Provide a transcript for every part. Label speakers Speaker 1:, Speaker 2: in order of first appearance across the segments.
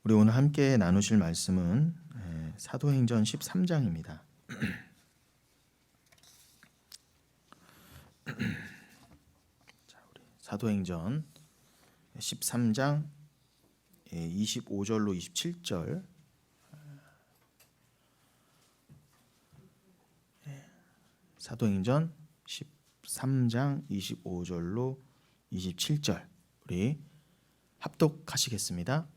Speaker 1: 우리 오늘 함께 나누실 말씀은 사도행전 13장입니다. 사도행전 13장 25절로 27절. 사도행전 13장 25절로 27절. 우리 합독하시겠습니다.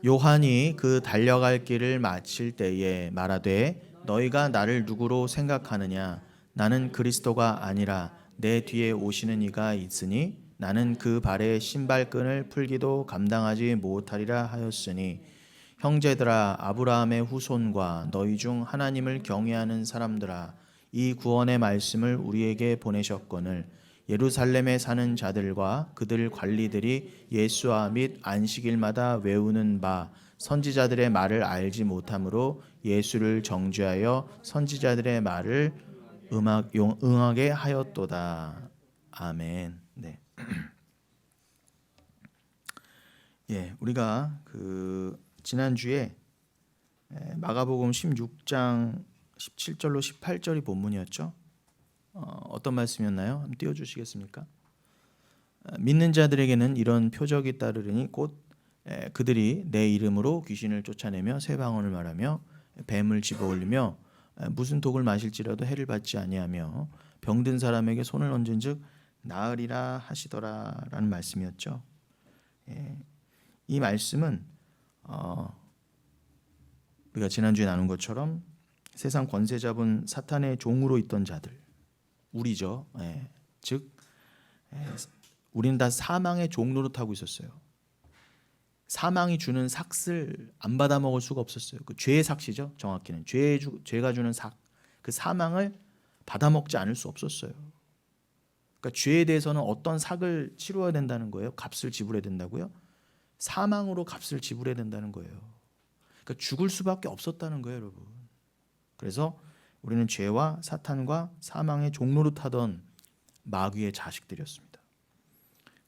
Speaker 1: 요한이 그 달려갈 길을 마칠 때에 말하되 너희가 나를 누구로 생각하느냐? 나는 그리스도가 아니라 내 뒤에 오시는 이가 있으니 나는 그 발의 신발끈을 풀기도 감당하지 못하리라 하였으니 형제들아, 아브라함의 후손과 너희 중 하나님을 경외하는 사람들아, 이 구원의 말씀을 우리에게 보내셨거늘 예루살렘에 사는 자들과 그들 관리들이 예수와 및 안식일마다 외우는 바 선지자들의 말을 알지 못하므로 예수를 정죄하여 선지자들의 말을 응하게 하였도다. 아멘. 네. 예, 우리가 지난주에 마가복음 16장 17절로 18절이 본문이었죠. 어떤 말씀이었나요? 한번 띄워주시겠습니까? 믿는 자들에게는 이런 표적이 따르리니 곧 그들이 내 이름으로 귀신을 쫓아내며 새 방언을 말하며 뱀을 집어올리며 무슨 독을 마실지라도 해를 받지 아니하며 병든 사람에게 손을 얹은즉 나으리라 하시더라라는 말씀이었죠. 이 말씀은 우리가 지난주에 나눈 것처럼 세상 권세 잡은 사탄의 종으로 있던 자들, 우리죠. 즉 우리는 다 사망의 종 노릇하고 있었어요. 사망이 주는 삭을 안 받아 먹을 수가 없었어요. 그 죄의 삭시죠. 정확히는 죄가 주는 삭, 그 사망을 받아 먹지 않을 수 없었어요. 그러니까 죄에 대해서는 어떤 삭을 치루어야 된다는 거예요. 값을 지불해야 된다고요. 사망으로 값을 지불해야 된다는 거예요. 그러니까 죽을 수밖에 없었다는 거예요, 여러분. 그래서 우리는 죄와 사탄과 사망의 종노릇하던 마귀의 자식들이었습니다.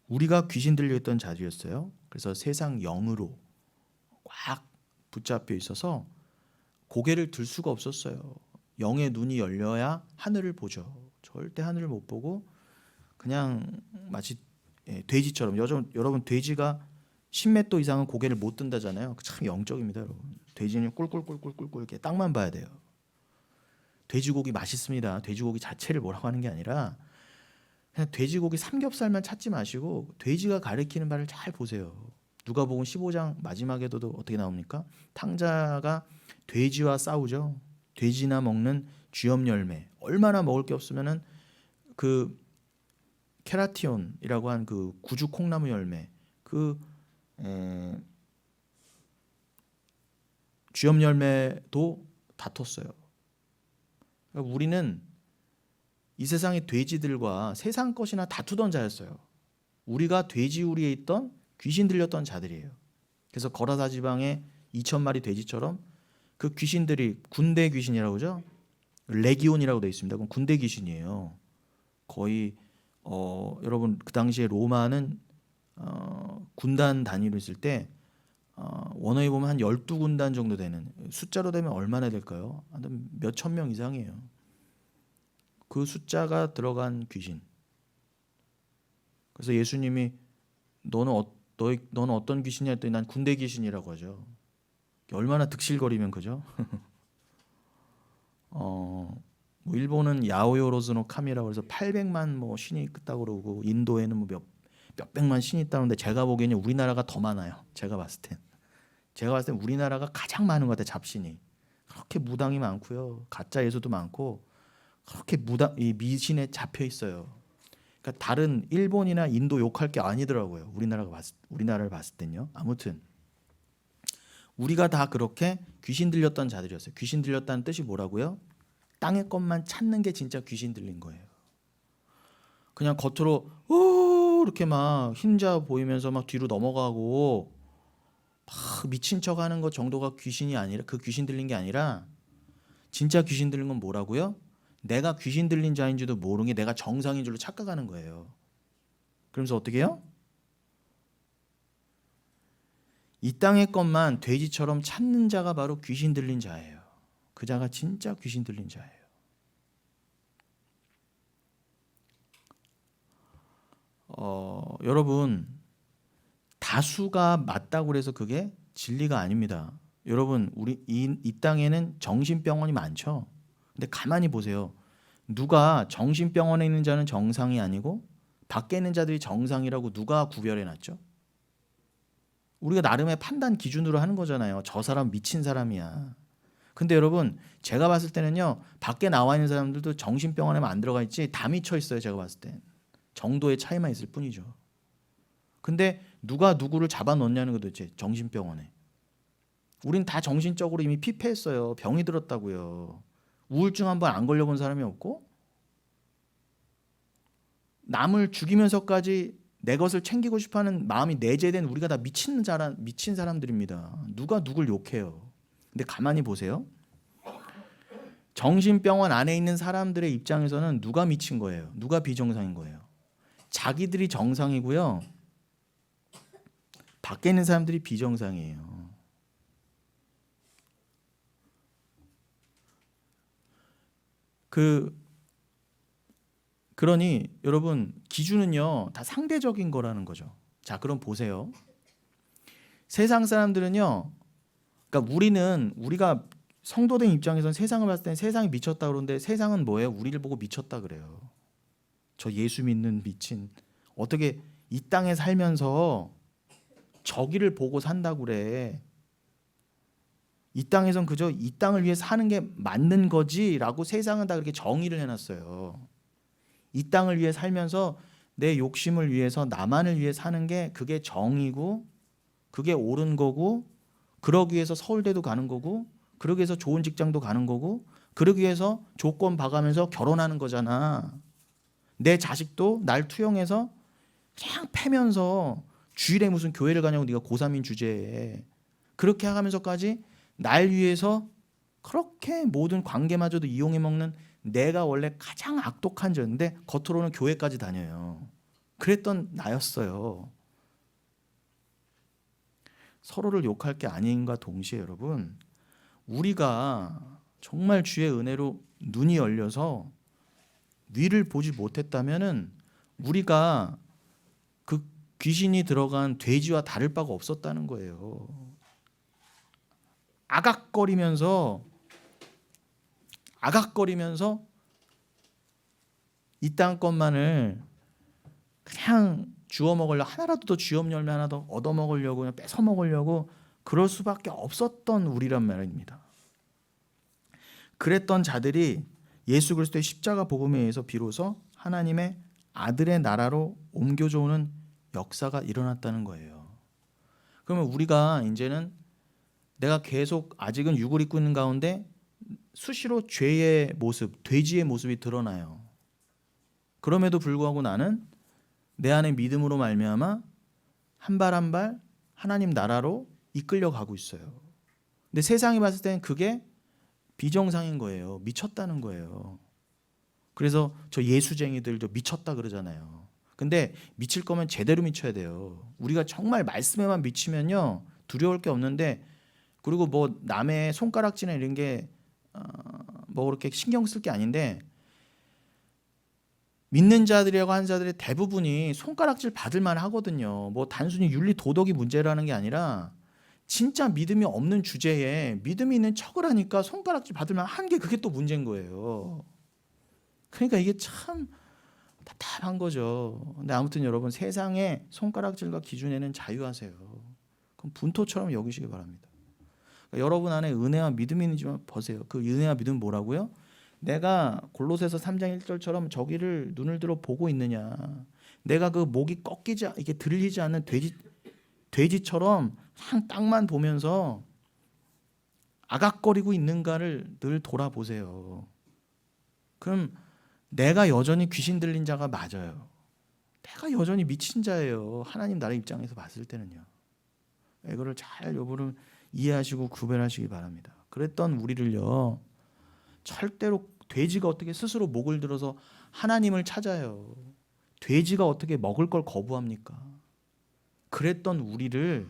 Speaker 1: 우리가 귀신 들려있던 자들이었어요. 그래서 세상 영으로 꽉 붙잡혀 있어서 고개를 들 수가 없었어요. 영의 눈이 열려야 하늘을 보죠. 절대 하늘을 못 보고 그냥 마치 돼지처럼. 여러분 돼지가 10m 이상은 고개를 못 든다잖아요. 참 영적입니다, 여러분. 돼지는 꿀꿀꿀꿀꿀꿀 이렇게 땅만 봐야 돼요. 돼지고기 맛있습니다. 돼지고기 자체를 뭐라고 하는 게 아니라 그냥 돼지고기 삼겹살만 찾지 마시고 돼지가 가리키는 바를 잘 보세요. 누가복음 15장 마지막에도 어떻게 나옵니까? 탕자가 돼지와 싸우죠. 돼지나 먹는 쥐염 열매. 얼마나 먹을 게 없으면은 그 케라티온이라고 한 그 구주 콩나무 열매, 쥐염 열매도 다퉜어요. 그러니까 우리는 이 세상의 돼지들과 세상 것이나 다투던 자였어요. 우리가 돼지우리에 있던 귀신 들렸던 자들이에요. 그래서 거라사 지방에 2,000마리 돼지처럼 그 귀신들이 군대 귀신이라고 그러죠. 레기온이라고 되어 있습니다. 그건 군대 귀신이에요. 거의 여러분 그 당시에 로마는 군단 단위로 있을 때 원어에 보면 한 12군단 정도 되는, 숫자로 되면 얼마나 될까요? 한 몇천 명 이상이에요. 그 숫자가 들어간 귀신. 그래서 예수님이 너는 어떤 귀신이냐 했더니 난 군대 귀신이라고 하죠. 얼마나 득실거리면 그죠? 뭐 일본은 야오요로즈노 카미라고 해서 800만 뭐 신이 있다고 그러고 인도에는 뭐 몇백만 신이 있다는데 제가 보기에는 우리나라가 더 많아요. 제가 봤을 땐 우리나라가 가장 많은 것 같아요. 잡신이 그렇게 무당이 많고요, 가짜 예수도 많고 그렇게 이 미신에 잡혀 있어요. 그러니까 다른 일본이나 인도 욕할 게 아니더라고요. 우리나라를 봤을 땐요. 아무튼 우리가 다 그렇게 귀신 들렸던 자들이었어요. 귀신 들렸다는 뜻이 뭐라고요? 땅의 것만 찾는 게 진짜 귀신 들린 거예요. 그냥 겉으로 이렇게 막 흰자 보이면서 막 뒤로 넘어가고 막 미친 척하는 것 정도가 귀신이 아니라, 그 귀신 들린 게 아니라 진짜 귀신 들린 건 뭐라고요? 내가 귀신 들린 자인지도 모르는 게 내가 정상인 줄로 착각하는 거예요. 그러면서 어떻게 해요? 이 땅의 것만 돼지처럼 찾는 자가 바로 귀신 들린 자예요. 그 자가 진짜 귀신 들린 자예요. 여러분, 다수가 맞다고 해서 그게 진리가 아닙니다. 여러분, 우리 이 땅에는 정신병원이 많죠. 근데 가만히 보세요. 누가 정신병원에 있는 자는 정상이 아니고 밖에 있는 자들이 정상이라고 누가 구별해 놨죠? 우리가 나름의 판단 기준으로 하는 거잖아요. 저 사람 미친 사람이야. 근데 여러분, 제가 봤을 때는요, 밖에 나와 있는 사람들도 정신병원에만 안 들어가 있지 다 미쳐 있어요. 제가 봤을 땐 정도의 차이만 있을 뿐이죠. 근데 누가 누구를 잡아놓냐는 거 도대체 정신병원에. 우린 다 정신적으로 이미 피폐했어요. 병이 들었다고요. 우울증 한번 안 걸려본 사람이 없고 남을 죽이면서까지 내 것을 챙기고 싶어하는 마음이 내재된 우리가 다 미친 사람들입니다. 누가 누굴 욕해요. 근데 가만히 보세요. 정신병원 안에 있는 사람들의 입장에서는 누가 미친 거예요? 누가 비정상인 거예요? 자기들이 정상이고요. 밖에 있는 사람들이 비정상이에요. 그러니 여러분, 기준은요 다 상대적인 거라는 거죠. 자, 그럼 보세요. 세상 사람들은요, 그러니까 우리가 성도된 입장에서는 세상을 봤을 때 세상이 미쳤다 그러는데 세상은 뭐예요? 우리를 보고 미쳤다 그래요. 저 예수 믿는 미친, 어떻게 이 땅에 살면서 저기를 보고 산다고 그래. 이 땅에선 그저 이 땅을 위해 사는 게 맞는 거지라고 세상은 다 그렇게 정의를 해놨어요. 이 땅을 위해 살면서 내 욕심을 위해서 나만을 위해 사는 게 그게 정이고 그게 옳은 거고, 그러기 위해서 서울대도 가는 거고, 그러기 위해서 좋은 직장도 가는 거고, 그러기 위해서 조건 봐가면서 결혼하는 거잖아. 내 자식도 날 투영해서 그냥 패면서 주일에 무슨 교회를 가냐고 네가 고3인 주제에 그렇게 하면서까지 날 위해서 그렇게 모든 관계마저도 이용해 먹는 내가 원래 가장 악독한 자인데 겉으로는 교회까지 다녀요. 그랬던 나였어요. 서로를 욕할 게 아닌가 동시에 여러분, 우리가 정말 주의 은혜로 눈이 열려서 위를 보지 못했다면은 우리가 그 귀신이 들어간 돼지와 다를 바가 없었다는 거예요. 아각거리면서 이 땅 것만을 그냥 주워 먹으려고, 하나라도 더 쥐업 열매 하나 더 얻어 먹으려고, 그냥 뺏어 먹으려고 그럴 수밖에 없었던 우리란 말입니다. 그랬던 자들이 예수 그리스도의 십자가 복음에 의해서 비로소 하나님의 아들의 나라로 옮겨져 오는 역사가 일어났다는 거예요. 그러면 우리가 이제는 내가 계속 아직은 육을 입고 있는 가운데 수시로 죄의 모습, 돼지의 모습이 드러나요. 그럼에도 불구하고 나는 내 안에 믿음으로 말미암아 한 발 한 발 하나님 나라로 이끌려 가고 있어요. 근데 세상이 봤을 때는 그게 비정상인 거예요. 미쳤다는 거예요. 그래서 저 예수쟁이들도 미쳤다 그러잖아요. 근데 미칠 거면 제대로 미쳐야 돼요. 우리가 정말 말씀에만 미치면요 두려울 게 없는데, 그리고 뭐 남의 손가락질이나 이런 게 뭐 그렇게 신경 쓸 게 아닌데, 믿는 자들이라고 하는 자들의 대부분이 손가락질 받을 만 하거든요. 뭐 단순히 윤리 도덕이 문제라는 게 아니라 진짜 믿음이 없는 주제에 믿음이 있는 척을 하니까 손가락질 받을 만 한 게 그게 또 문제인 거예요. 그러니까 이게 참 답답한 거죠. 근데 아무튼 여러분, 세상의 손가락질과 기준에는 자유하세요. 그럼 분토처럼 여기시기 바랍니다. 그러니까 여러분 안에 은혜와 믿음이 있는지만 보세요. 그 은혜와 믿음은 뭐라고요? 내가 골로새서 3장 1절처럼 저기를 눈을 들어 보고 있느냐, 내가 그 목이 꺾이지, 이게 들리지 않는 돼지처럼 상 땅만 보면서 아각거리고 있는가를 늘 돌아보세요. 그럼 내가 여전히 귀신 들린 자가 맞아요. 내가 여전히 미친 자예요. 하나님 나라 입장에서 봤을 때는요. 이거를 잘 여러분은 이해하시고 구별하시기 바랍니다. 그랬던 우리를요, 절대로 돼지가 어떻게 스스로 목을 들어서 하나님을 찾아요. 돼지가 어떻게 먹을 걸 거부합니까? 그랬던 우리를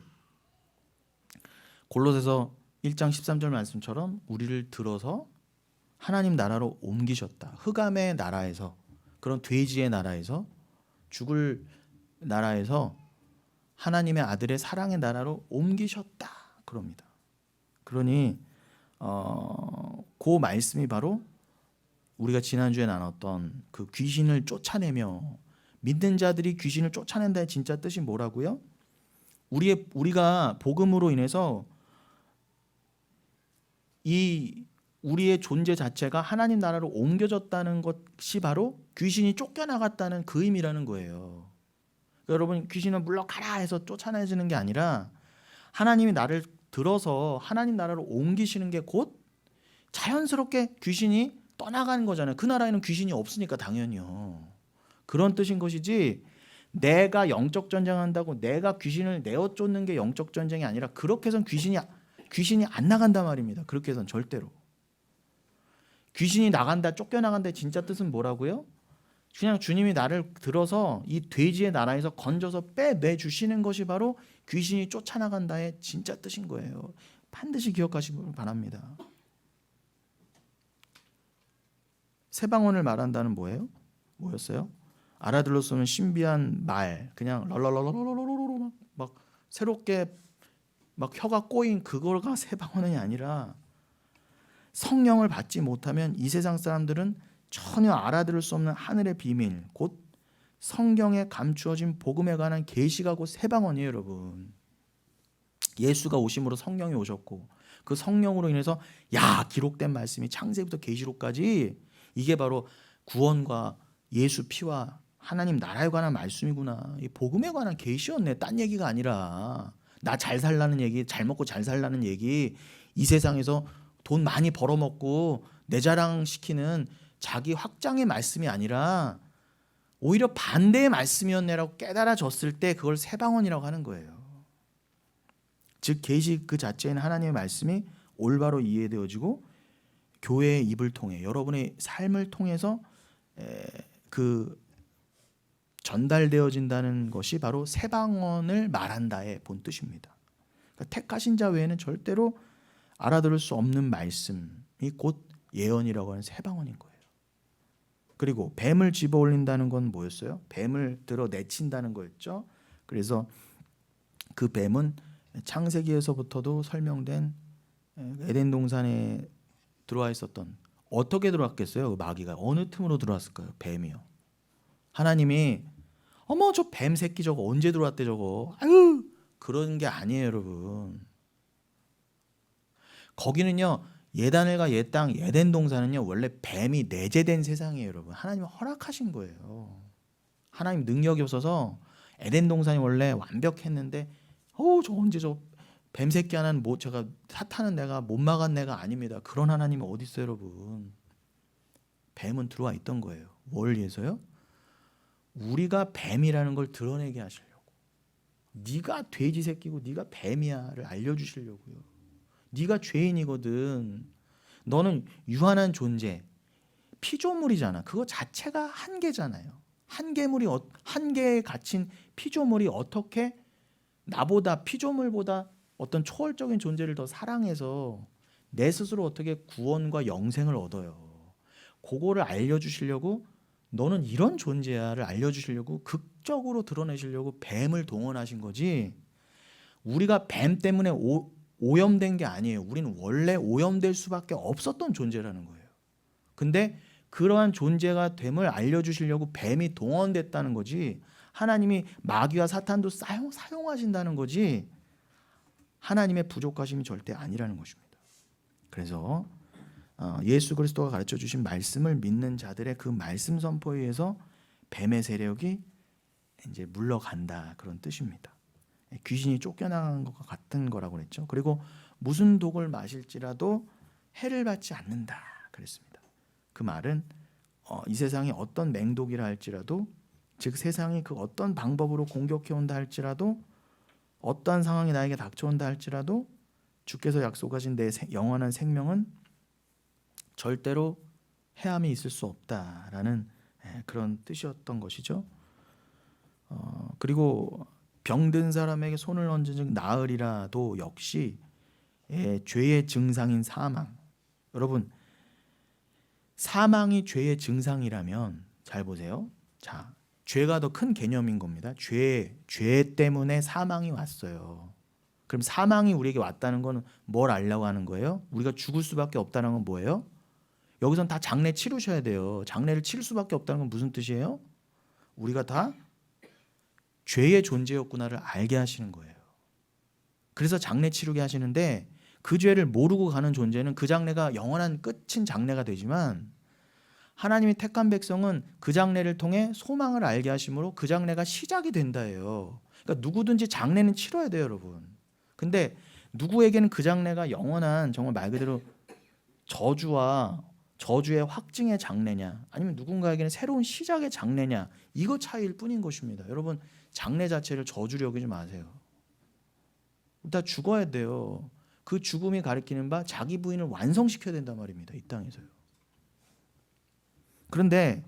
Speaker 1: 골로새서 1장 13절 말씀처럼 우리를 들어서 하나님 나라로 옮기셨다. 흑암의 나라에서, 그런 돼지의 나라에서, 죽을 나라에서 하나님의 아들의 사랑의 나라로 옮기셨다. 그럽니다. 그러니 그 말씀이 바로 우리가 지난주에 나눴던 그 귀신을 쫓아내며, 믿는 자들이 귀신을 쫓아낸다의 진짜 뜻이 뭐라고요? 우리가 복음으로 인해서 우리의 존재 자체가 하나님 나라로 옮겨졌다는 것이 바로 귀신이 쫓겨나갔다는 그 의미라는 거예요. 그러니까 여러분, 귀신은 물러가라 해서 쫓아내지는 게 아니라 하나님이 나를 들어서 하나님 나라로 옮기시는 게 곧 자연스럽게 귀신이 떠나가는 거잖아요. 그 나라에는 귀신이 없으니까 당연히요. 그런 뜻인 것이지, 내가 영적 전쟁한다고 내가 귀신을 내어 쫓는 게 영적 전쟁이 아니라, 그렇게 해서는 귀신이 안 나간단 말입니다. 그렇게 해서는 절대로. 귀신이 나간다, 쫓겨나간다의 진짜 뜻은 뭐라고요? 그냥 주님이 나를 들어서 이 돼지의 나라에서 건져서 빼내 주시는 것이 바로 귀신이 쫓아나간다의 진짜 뜻인 거예요. 반드시 기억하시기 바랍니다. 새 방언을 말한다는 뭐였어요? 알아들을 수 없는 신비한 말, 그냥 랄랄랄랄랄랄랄랄 막 새롭게 막 혀가 꼬인 그거가 새 방언이 아니라, 성령을 받지 못하면 이 세상 사람들은 전혀 알아들을 수 없는 하늘의 비밀, 곧 성경에 감추어진 복음에 관한 계시가 곧 새 방언이에요, 여러분. 예수가 오심으로 성령이 오셨고, 그 성령으로 인해서 기록된 말씀이 창세기부터 계시록까지, 이게 바로 구원과 예수 피와 하나님 나라에 관한 말씀이구나. 이 복음에 관한 계시였네. 딴 얘기가 아니라 나 잘 살라는 얘기, 잘 먹고 잘 살라는 얘기, 이 세상에서 돈 많이 벌어먹고 내 자랑시키는 자기 확장의 말씀이 아니라 오히려 반대의 말씀이었네라고 깨달아졌을 때 그걸 새 방언이라고 하는 거예요. 즉 계시 그 자체에는 하나님의 말씀이 올바로 이해되어지고 교회의 입을 통해, 여러분의 삶을 통해서 그 전달되어진다는 것이 바로 새 방언을 말한다의 본 뜻입니다. 그러니까 택하신 자 외에는 절대로 알아들을 수 없는 말씀이 곧 예언이라고 하는 새 방언인 거예요. 그리고 뱀을 집어 올린다는 건 뭐였어요? 뱀을 들어 내친다는 거였죠. 그래서 그 뱀은 창세기에서부터도 설명된 에덴 동산에 들어와 있었던, 어떻게 들어왔겠어요? 그 마귀가 어느 틈으로 들어왔을까요? 뱀이요. 하나님이 어머 저 뱀 새끼 저거 언제 들어왔대 저거, 아유, 그런 게 아니에요, 여러분. 거기는요, 예단엘과 옛땅 에덴 동산은요 원래 뱀이 내재된 세상이에요, 여러분. 하나님이 허락하신 거예요. 하나님 능력이 없어서 에덴 동산이 원래 완벽했는데, 저 언제 저 뱀 새끼 하나는 제가 사탄은 내가 못 막은 내가 아닙니다. 그런 하나님이 어디 있어요, 여러분. 뱀은 들어와 있던 거예요. 뭘 위해서요? 우리가 뱀이라는 걸 드러내게 하시려고. 네가 돼지 새끼고 네가 뱀이야를 알려주시려고요. 네가 죄인이거든. 너는 유한한 존재, 피조물이잖아. 그거 자체가 한계잖아요. 한계에 갇힌 피조물이 어떻게 나보다, 피조물보다 어떤 초월적인 존재를 더 사랑해서 내 스스로 어떻게 구원과 영생을 얻어요. 그거를 알려주시려고, 너는 이런 존재야를 알려주시려고 극적으로 드러내시려고 뱀을 동원하신 거지, 우리가 뱀 때문에 오염된 게 아니에요. 우리는 원래 오염될 수밖에 없었던 존재라는 거예요. 근데 그러한 존재가 됨을 알려주시려고 뱀이 동원됐다는 거지, 하나님이 마귀와 사탄도 사용하신다는 거지, 하나님의 부족하심이 절대 아니라는 것입니다. 그래서 예수 그리스도가 가르쳐 주신 말씀을 믿는 자들의 그 말씀 선포에 의해서 뱀의 세력이 이제 물러간다, 그런 뜻입니다. 귀신이 쫓겨나간 것과 같은 거라고 그랬죠. 그리고 무슨 독을 마실지라도 해를 받지 않는다 그랬습니다. 그 말은 이 세상이 어떤 맹독이라 할지라도, 즉 세상이 그 어떤 방법으로 공격해 온다 할지라도, 어떠한 상황이 나에게 닥쳐온다 할지라도 주께서 약속하신 내 영원한 생명은 절대로 해함이 있을 수 없다라는 그런 뜻이었던 것이죠. 그리고 병든 사람에게 손을 얹은 즉 나으리라도 역시 죄의 증상인 사망. 여러분, 사망이 죄의 증상이라면 잘 보세요. 자, 죄가 더 큰 개념인 겁니다. 죄 때문에 사망이 왔어요. 그럼 사망이 우리에게 왔다는 건 뭘 알려고 하는 거예요? 우리가 죽을 수밖에 없다는 건 뭐예요? 여기선 다 장례 치르셔야 돼요. 장례를 치를 수밖에 없다는 건 무슨 뜻이에요? 우리가 다 죄의 존재였구나를 알게 하시는 거예요. 그래서 장례 치르게 하시는데 그 죄를 모르고 가는 존재는 그 장례가 영원한 끝인 장례가 되지만 하나님이 택한 백성은 그 장례를 통해 소망을 알게 하심으로 그 장례가 시작이 된다예요. 그러니까 누구든지 장례는 치러야 돼요, 여러분. 근데 누구에게는 그 장례가 영원한 정말 말 그대로 저주의 확증의 장례냐 아니면 누군가에게는 새로운 시작의 장례냐 이거 차이일 뿐인 것입니다. 여러분 장례 자체를 저주로 여기지 마세요. 다 죽어야 돼요. 그 죽음이 가리키는 바 자기 부인을 완성시켜야 된단 말입니다. 이 땅에서요. 그런데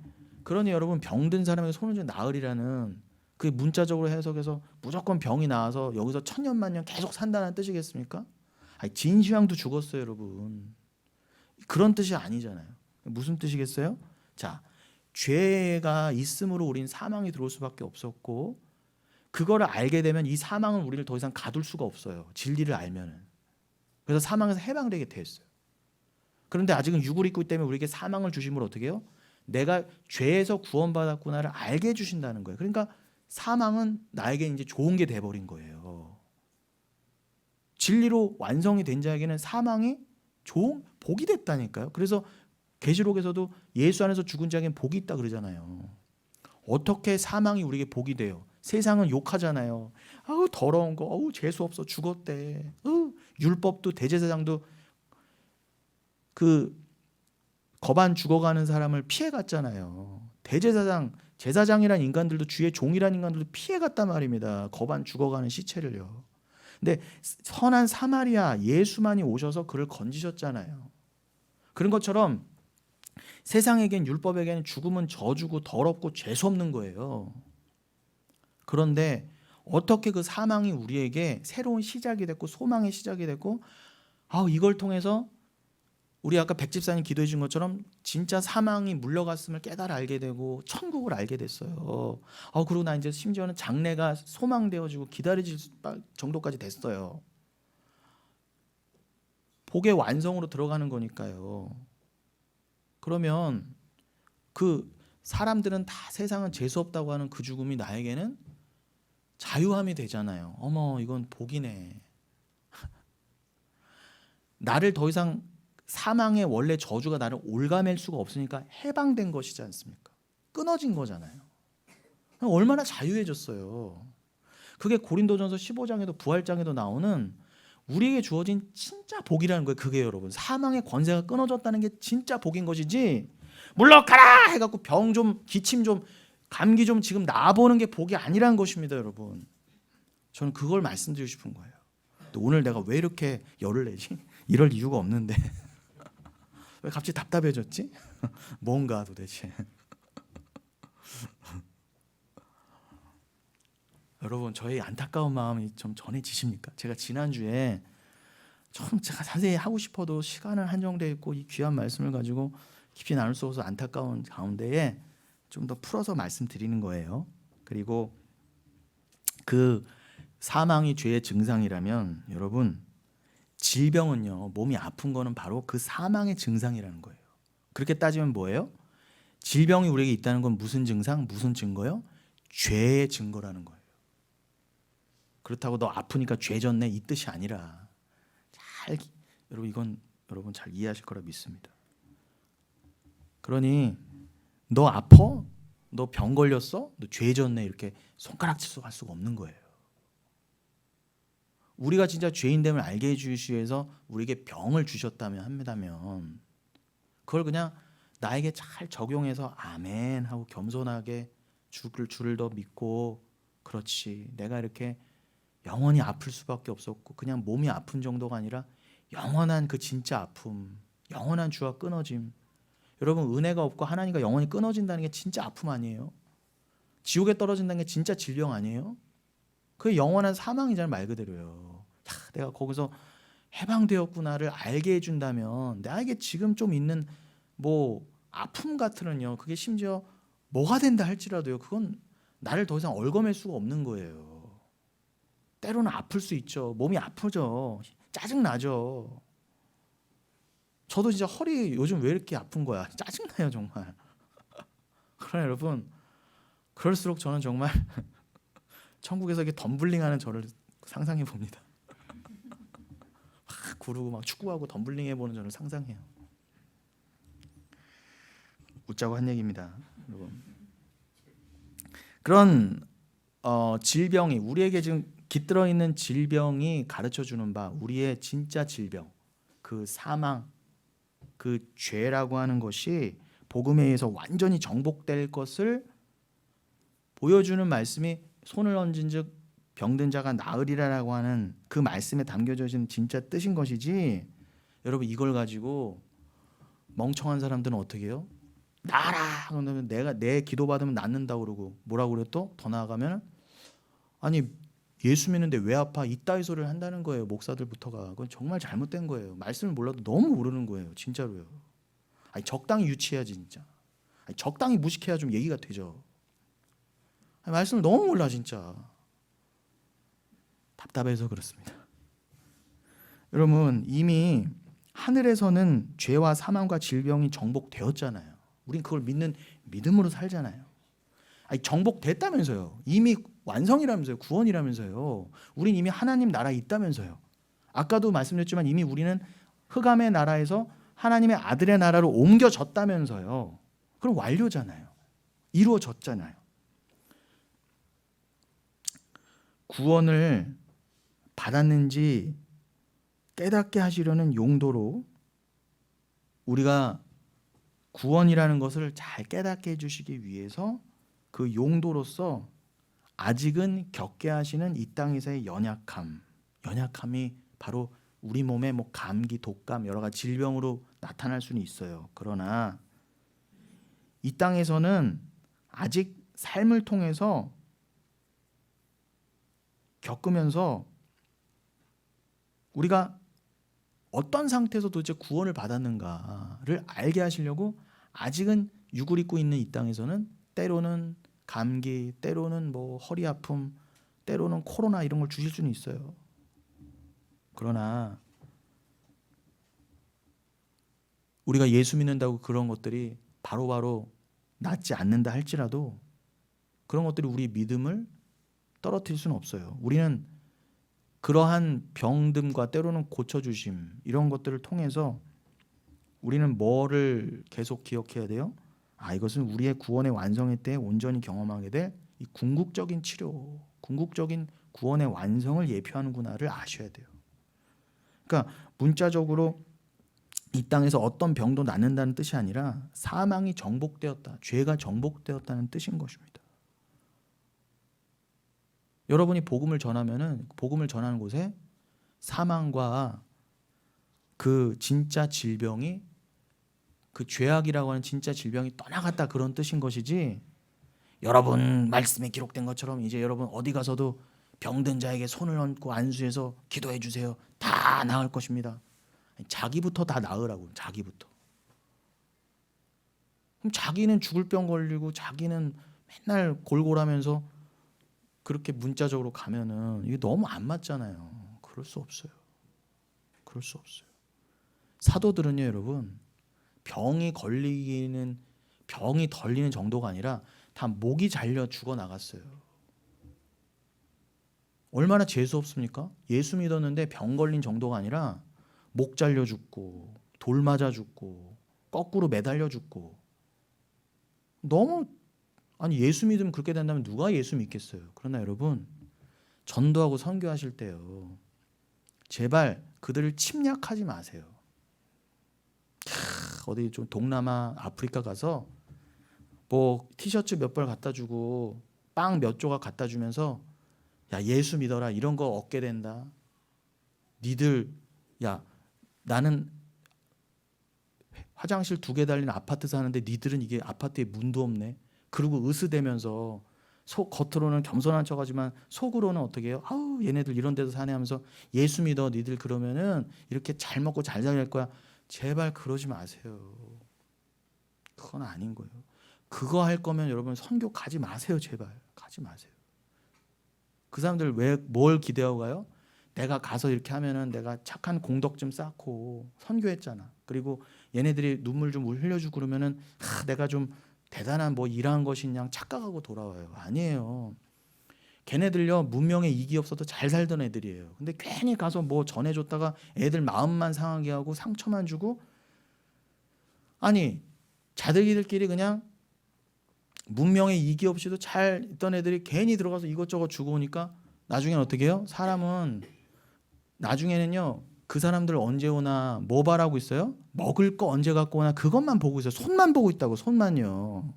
Speaker 1: 그러니 여러분 병든 사람에게 손을 좀 나으리라는 그 문자적으로 해석해서 무조건 병이 나와서 여기서 천년만년 계속 산다는 뜻이겠습니까? 아니, 진시황도 죽었어요, 여러분. 그런 뜻이 아니잖아요. 무슨 뜻이겠어요? 자, 죄가 있음으로 우리는 사망이 들어올 수밖에 없었고 그거를 알게 되면 이 사망은 우리를 더 이상 가둘 수가 없어요. 진리를 알면은. 그래서 사망에서 해방되게 됐어요. 그런데 아직은 육을 입고 있기 때문에 우리에게 사망을 주심으로 어떻게 해요? 내가 죄에서 구원받았구나를 알게 해주신다는 거예요. 그러니까 사망은 나에게 이제 좋은 게 돼버린 거예요. 진리로 완성이 된 자에게는 사망이 좋은 복이 됐다니까요. 그래서 계시록에서도 예수 안에서 죽은 자에게는 복이 있다 그러잖아요. 어떻게 사망이 우리에게 복이 돼요? 세상은 욕하잖아요. 아우 더러운 거, 아우 재수 없어 죽었대. 율법도 대제사장도 그 거반 죽어가는 사람을 피해갔잖아요. 대제사장, 제사장이란 인간들도 주의 종이란 인간들도 피해갔단 말입니다. 거반 죽어가는 시체를요. 근데 선한 사마리아 예수만이 오셔서 그를 건지셨잖아요. 그런 것처럼 세상에겐 율법에게는 죽음은 저주고 더럽고 재수없는 거예요. 그런데 어떻게 그 사망이 우리에게 새로운 시작이 됐고 소망의 시작이 됐고 이걸 통해서 우리 아까 백집사님 기도해 준 것처럼 진짜 사망이 물러갔음을 깨달아 알게 되고 천국을 알게 됐어요. 그리고 나 이제 심지어는 장래가 소망되어지고 기다려질 정도까지 됐어요. 복의 완성으로 들어가는 거니까요. 그러면 그 사람들은 다 세상은 재수없다고 하는 그 죽음이 나에게는 자유함이 되잖아요. 어머 이건 복이네. 나를 더 이상 사망의 원래 저주가 나를 올가맬 수가 없으니까 해방된 것이지 않습니까? 끊어진 거잖아요. 얼마나 자유해졌어요. 그게 고린도전서 15장에도 부활장에도 나오는 우리에게 주어진 진짜 복이라는 거예요. 그게 여러분 사망의 권세가 끊어졌다는 게 진짜 복인 것이지 물러가라 해갖고 병 좀 기침 좀 감기 좀 지금 나아보는 게 복이 아니라는 것입니다. 여러분 저는 그걸 말씀드리고 싶은 거예요. 또 오늘 내가 왜 이렇게 열을 내지? 이럴 이유가 없는데 왜 갑자기 답답해졌지? 뭔가 도대체. 여러분 저의 안타까운 마음이 좀 전해지십니까? 제가 지난주에 좀 제가 자세히 하고 싶어도 시간은 한정되어 있고 이 귀한 말씀을 가지고 깊이 나눌 수 없어서 안타까운 가운데에 좀 더 풀어서 말씀드리는 거예요. 그리고 그 사망이 죄의 증상이라면 여러분 질병은요 몸이 아픈 거는 바로 그 사망의 증상이라는 거예요. 그렇게 따지면 뭐예요? 질병이 우리에게 있다는 건 무슨 증상? 무슨 증거요? 죄의 증거라는 거예요. 그렇다고 너 아프니까 죄 졌네 이 뜻이 아니라 여러분 이건 여러분 잘 이해하실 거라 믿습니다. 그러니 너 아파? 너 병 걸렸어? 너 죄 졌네 이렇게 손가락질 할 수가 없는 거예요. 우리가 진짜 죄인됨을 알게 해주시기 위해서 우리에게 병을 주셨다면 합니다면 그걸 그냥 나에게 잘 적용해서 아멘 하고 겸손하게 주를 더 믿고 그렇지 내가 이렇게 영원히 아플 수밖에 없었고 그냥 몸이 아픈 정도가 아니라 영원한 그 진짜 아픔 영원한 주와 끊어짐. 여러분 은혜가 없고 하나님과 영원히 끊어진다는 게 진짜 아픔 아니에요? 지옥에 떨어진다는 게 진짜 질병 아니에요? 그게 영원한 사망이잖아요 말 그대로요. 내가 거기서 해방되었구나를 알게 해준다면 나에게 지금 좀 있는 뭐 아픔 같으면요, 그게 심지어 뭐가 된다 할지라도요, 그건 나를 더 이상 얽어맬 수가 없는 거예요. 때로는 아플 수 있죠. 몸이 아프죠. 짜증나죠. 저도 진짜 허리 요즘 왜 이렇게 아픈 거야, 짜증나요 정말. 그러나 여러분, 그럴수록 저는 정말 천국에서 이렇게 덤블링하는 저를 상상해 봅니다. 막 구르고 막 축구하고 덤블링 해보는 저를 상상해요. 웃자고 한 얘기입니다, 여러분. 그런 질병이 우리에게 지금 깃들어 있는 질병이 가르쳐 주는 바, 우리의 진짜 질병, 그 사망, 그 죄라고 하는 것이 복음에 의해서 완전히 정복될 것을 보여주는 말씀이 손을 얹은즉 병든 자가 나으리라라고 하는 그 말씀에 담겨져 있는 진짜 뜻인 것이지. 여러분, 이걸 가지고 멍청한 사람들은 어떻게 해요? 나라 그러면 내 기도 받으면 낫는다고 그러고, 뭐라고 그래요? 또 더 나아가면 아니 예수 믿는데 왜 아파? 이따위 소리를 한다는 거예요, 목사들부터가. 그건 정말 잘못된 거예요. 말씀을 몰라도 너무 모르는 거예요, 진짜로요. 아니 적당히 유치해야지 진짜. 아니, 적당히 무식해야 좀 얘기가 되죠. 아니, 말씀을 너무 몰라 진짜. 답답해서 그렇습니다. 여러분, 이미 하늘에서는 죄와 사망과 질병이 정복되었잖아요. 우린 그걸 믿는 믿음으로 살잖아요. 아니, 정복됐다면서요. 이미 완성이라면서요. 구원이라면서요. 우린 이미 하나님 나라에 있다면서요. 아까도 말씀드렸지만 이미 우리는 흑암의 나라에서 하나님의 아들의 나라로 옮겨졌다면서요. 그럼 완료잖아요. 이루어졌잖아요. 구원을 받았는지 깨닫게 하시려는 용도로 우리가 구원이라는 것을 잘 깨닫게 해주시기 위해서 그 용도로서 아직은 겪게 하시는 이 땅에서의 연약함이 바로 우리 몸에 뭐 감기, 독감, 여러 가지 질병으로 나타날 수는 있어요. 그러나 이 땅에서는 아직 삶을 통해서 겪으면서 우리가 어떤 상태에서 도대체 구원을 받았는가를 알게 하시려고 아직은 육을 입고 있는 이 땅에서는 때로는 감기, 때로는 뭐 허리 아픔, 때로는 코로나 이런 걸 주실 수는 있어요. 그러나 우리가 예수 믿는다고 그런 것들이 바로바로 낫지 않는다 할지라도 그런 것들이 우리 믿음을 떨어뜨릴 수는 없어요. 우리는 그러한 병듦과 때로는 고쳐주심 이런 것들을 통해서 우리는 뭐를 계속 기억해야 돼요? 이것은 우리의 구원의 완성의 때에 온전히 경험하게 될 이 궁극적인 치료, 궁극적인 구원의 완성을 예표하는구나를 아셔야 돼요. 그러니까 문자적으로 이 땅에서 어떤 병도 낫는다는 뜻이 아니라 사망이 정복되었다, 죄가 정복되었다는 뜻인 것입니다. 여러분이 복음을 전하면은 복음을 전하는 곳에 사망과 그 진짜 질병이, 그 죄악이라고 하는 진짜 질병이 떠나갔다, 그런 뜻인 것이지, 여러분 말씀에 기록된 것처럼 이제 여러분 어디 가서도 병든 자에게 손을 얹고 안수해서 기도해 주세요, 다 나을 것입니다. 자기부터 다 나으라고. 자기부터. 그럼 자기는 죽을 병 걸리고 자기는 맨날 골골하면서 그렇게 문자적으로 가면은 이게 너무 안 맞잖아요. 그럴 수 없어요. 그럴 수 없어요. 사도들은요, 여러분, 병이 덜리는 정도가 아니라 다 목이 잘려 죽어 나갔어요. 얼마나 재수 없습니까? 예수 믿었는데 병 걸린 정도가 아니라 목 잘려 죽고 돌 맞아 죽고 거꾸로 매달려 죽고. 너무, 아니 예수 믿으면 그렇게 된다면 누가 예수 믿겠어요? 그러나 여러분, 전도하고 선교하실 때요, 제발 그들을 침략하지 마세요. 어디 좀 동남아, 아프리카 가서 뭐 티셔츠 몇 벌 갖다 주고 빵 몇 조각 갖다 주면서 야 예수 믿어라, 이런 거 얻게 된다. 니들, 야 나는 화장실 2개 달린 아파트 사는데 니들은 이게 아파트에 문도 없네. 그리고 으스대면서 겉으로는 겸손한 척하지만 속으로는 어떻게 해요? 아우 얘네들 이런 데서 사네 하면서 예수 믿어 니들 그러면은 이렇게 잘 먹고 잘 살 거야. 제발 그러지 마세요. 그건 아닌 거예요. 그거 할 거면 여러분 선교 가지 마세요. 제발 가지 마세요. 그 사람들 왜 뭘 기대하고 가요? 내가 가서 이렇게 하면은 내가 착한 공덕 좀 쌓고 선교했잖아. 그리고 얘네들이 눈물 좀 흘려주고 그러면은 내가 좀 대단한 뭐 일한 것인 양 착각하고 돌아와요. 아니에요. 걔네들요 문명에 이기 없어도 잘 살던 애들이에요. 근데 괜히 가서 뭐 전해줬다가 애들 마음만 상하게 하고 상처만 주고, 아니 자기들끼리 그냥 문명에 이기 없이도 잘 있던 애들이 괜히 들어가서 이것저것 주고 오니까 나중에는 어떻게 해요? 사람은 나중에는요 그 사람들 언제 오나 뭐 바라고 있어요? 먹을 거 언제 갖고 오나 그것만 보고 있어요. 손만 보고 있다고. 손만요.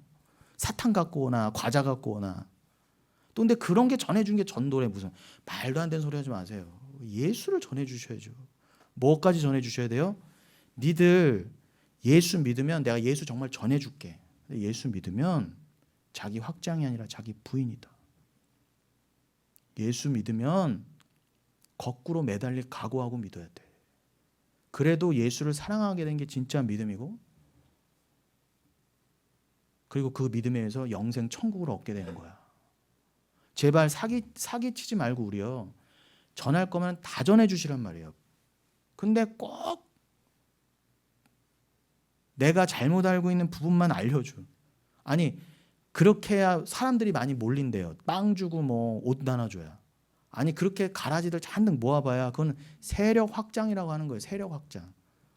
Speaker 1: 사탕 갖고 오나 과자 갖고 오나. 또 근데 그런 게 전해준 게 전도래. 무슨 말도 안 되는 소리 하지 마세요. 예수를 전해주셔야죠. 뭐까지 전해주셔야 돼요? 니들 예수 믿으면 내가 예수 정말 전해줄게. 예수 믿으면 자기 확장이 아니라 자기 부인이다. 예수 믿으면 거꾸로 매달릴 각오하고 믿어야 돼. 그래도 예수를 사랑하게 된 게 진짜 믿음이고, 그리고 그 믿음에 의해서 영생 천국을 얻게 되는 거야. 제발 사기치지 말고 우리요. 전할 거면 다 전해 주시란 말이에요. 근데 꼭 내가 잘못 알고 있는 부분만 알려줘. 아니 그렇게 해야 사람들이 많이 몰린대요. 빵 주고 뭐 옷 나눠줘야. 아니 그렇게 가라지들 잔뜩 모아봐야 그건 세력 확장이라고 하는 거예요. 세력 확장.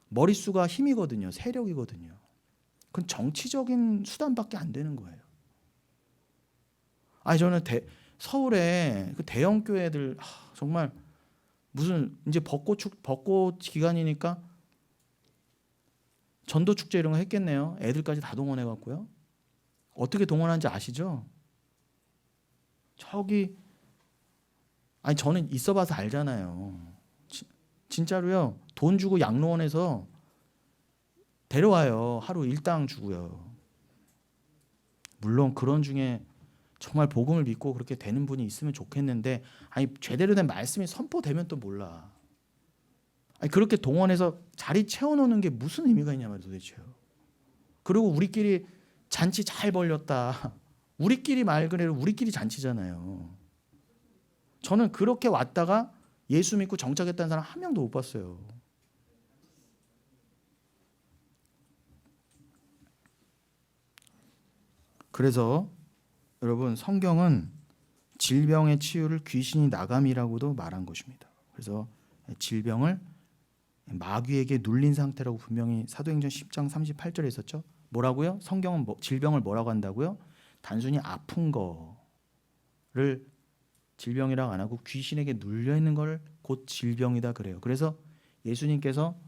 Speaker 1: 머릿수가 힘이거든요. 세력이거든요. 그건 정치적인 수단밖에 안 되는 거예요. 아니 저는 서울에 그 대형 교회들 정말 무슨 이제 벚꽃 기간이니까 전도 축제 이런 거 했겠네요. 애들까지 다 동원해 갖고요. 어떻게 동원한지 아시죠? 저기 아니 저는 있어봐서 알잖아요. 진짜로요. 돈 주고 양로원에서 데려와요. 하루 일당 주고요. 물론 그런 중에 정말 복음을 믿고 그렇게 되는 분이 있으면 좋겠는데, 아니 제대로 된 말씀이 선포되면 또 몰라. 아니 그렇게 동원해서 자리 채워놓는 게 무슨 의미가 있냐 말이야 도대체요. 그리고 우리끼리 잔치 잘 벌렸다. 우리끼리 말 그대로 우리끼리 잔치잖아요. 저는 그렇게 왔다가 예수 믿고 정착했다는 사람 한 명도 못 봤어요. 그래서 여러분 성경은 질병의 치유를 귀신이 나감이라고도 말한 것입니다. 그래서 질병을 마귀에게 눌린 상태라고 분명히 사도행전 10장 38절에 있었죠. 뭐라고요? 성경은 질병을 뭐라고 한다고요? 단순히 아픈 거를 질병이라고 안 하고 귀신에게 눌려 있는 걸 곧 질병이다 그래요. 그래서 예수님께서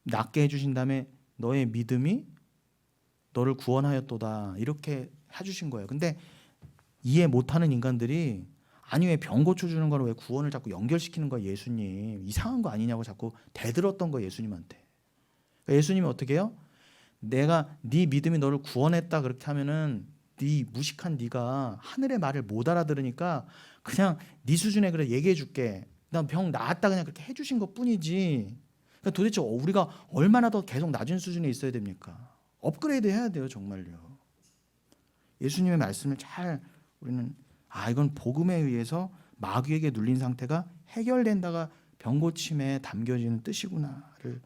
Speaker 1: 낫게 해주신 다음에 너의 믿음이 너를 구원하였도다 이렇게 해주신 거예요. 근데 이해 못하는 인간들이 아니 왜 병 고쳐주는 거를 왜 구원을 자꾸 연결시키는 거야 예수님. 이상한 거 아니냐고 자꾸 대들었던 거예요 예수님한테. 그러니까 예수님이 어떻게 해요? 내가 네 믿음이 너를 구원했다 그렇게 하면은 네 무식한 네가 하늘의 말을 못 알아들으니까 그냥 네 수준에 그래 얘기해 줄게. 난 병 나았다 그냥 그렇게 해주신 것 뿐이지. 그러니까 도대체 우리가 얼마나 더 계속 낮은 수준에 있어야 됩니까? 업그레이드 해야 돼요 정말요. 예수님의 말씀을 잘 우리는 이건 복음에 의해서 마귀에게 눌린 상태가 해결된다가 병고침에 담겨지는 뜻이구나를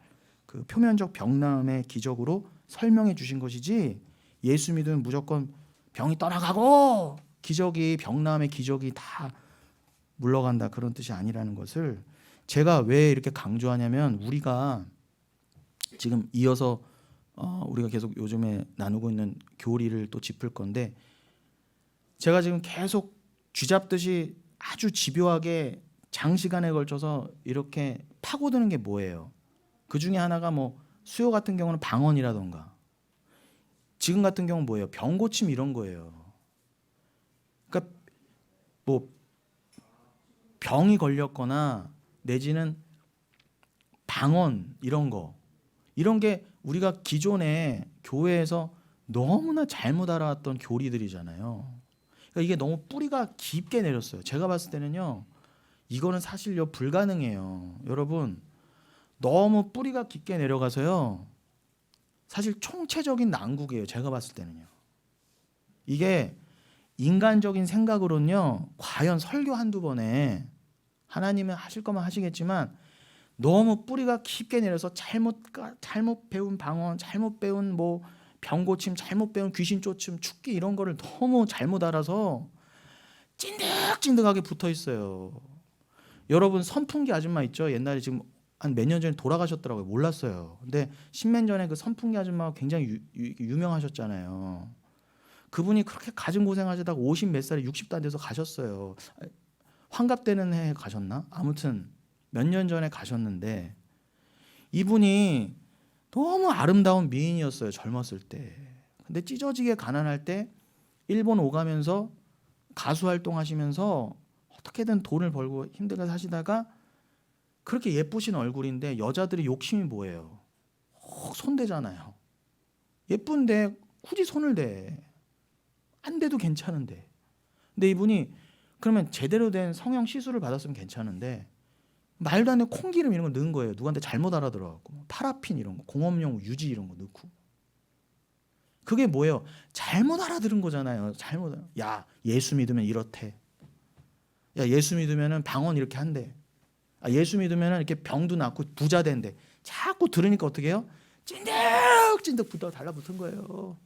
Speaker 1: 그 표면적 병나음의 기적으로 설명해 주신 것이지, 예수 믿으면 무조건 병이 떠나가고 기적이 병나음의 기적이 다 물러간다 그런 뜻이 아니라는 것을 제가 왜 이렇게 강조하냐면, 우리가 지금 이어서 우리가 계속 요즘에 나누고 있는 교리를 또 짚을 건데, 제가 지금 계속 쥐잡듯이 아주 집요하게 장시간에 걸쳐서 이렇게 파고드는 게 뭐예요? 그 중에 하나가 뭐 수요 같은 경우는 방언이라던가, 지금 같은 경우는 뭐예요? 병고침 이런 거예요. 그러니까 뭐 병이 걸렸거나 내지는 방언 이런 거, 이런 게 우리가 기존에 교회에서 너무나 잘못 알아왔던 교리들이잖아요. 그러니까 이게 너무 뿌리가 깊게 내렸어요. 제가 봤을 때는요, 이거는 사실요 불가능해요. 여러분, 너무 뿌리가 깊게 내려가서요, 사실 총체적인 난국이에요. 제가 봤을 때는요. 이게 인간적인 생각으로는요, 과연 설교 한두 번에 하나님은 하실 거면 하시겠지만 너무 뿌리가 깊게 내려서 잘못 배운 방언, 잘못 배운 뭐 병고침, 잘못 배운 귀신 쫓음, 축기 이런 거를 너무 잘못 알아서 찐득찐득하게 붙어 있어요. 여러분, 선풍기 아줌마 있죠? 옛날에 지금 한 몇 년 전에 돌아가셨더라고요. 몰랐어요. 근데 십몇 전에 그 선풍기 아줌마가 굉장히 유명하셨잖아요. 그분이 그렇게 가진 고생하시다가 50 몇 살에 60도 안 돼서 가셨어요. 환갑 되는 해에 가셨나? 아무튼 몇 년 전에 가셨는데, 이분이 너무 아름다운 미인이었어요. 젊었을 때. 근데 찢어지게 가난할 때 일본 오가면서 가수 활동하시면서 어떻게든 돈을 벌고 힘들게 사시다가, 그렇게 예쁘신 얼굴인데 여자들이 욕심이 뭐예요? 손대잖아요. 예쁜데 굳이 손을 대. 안 돼도 괜찮은데. 근데 이분이 그러면 제대로 된 성형 시술을 받았으면 괜찮은데, 말도 안 되는 콩기름 이런 거 넣은 거예요. 누구한테 잘못 알아들어갖고. 파라핀 이런 거, 공업용 유지 이런 거 넣고. 그게 뭐예요? 잘못 알아들은 거잖아요. 야, 예수 믿으면 이렇대. 야, 예수 믿으면 방언 이렇게 한대. 예수 믿으면 이렇게 병도 낫고 부자 된대. 자꾸 들으니까 어떻게 해요? 찐득찐득 붙어 달라붙은 거예요.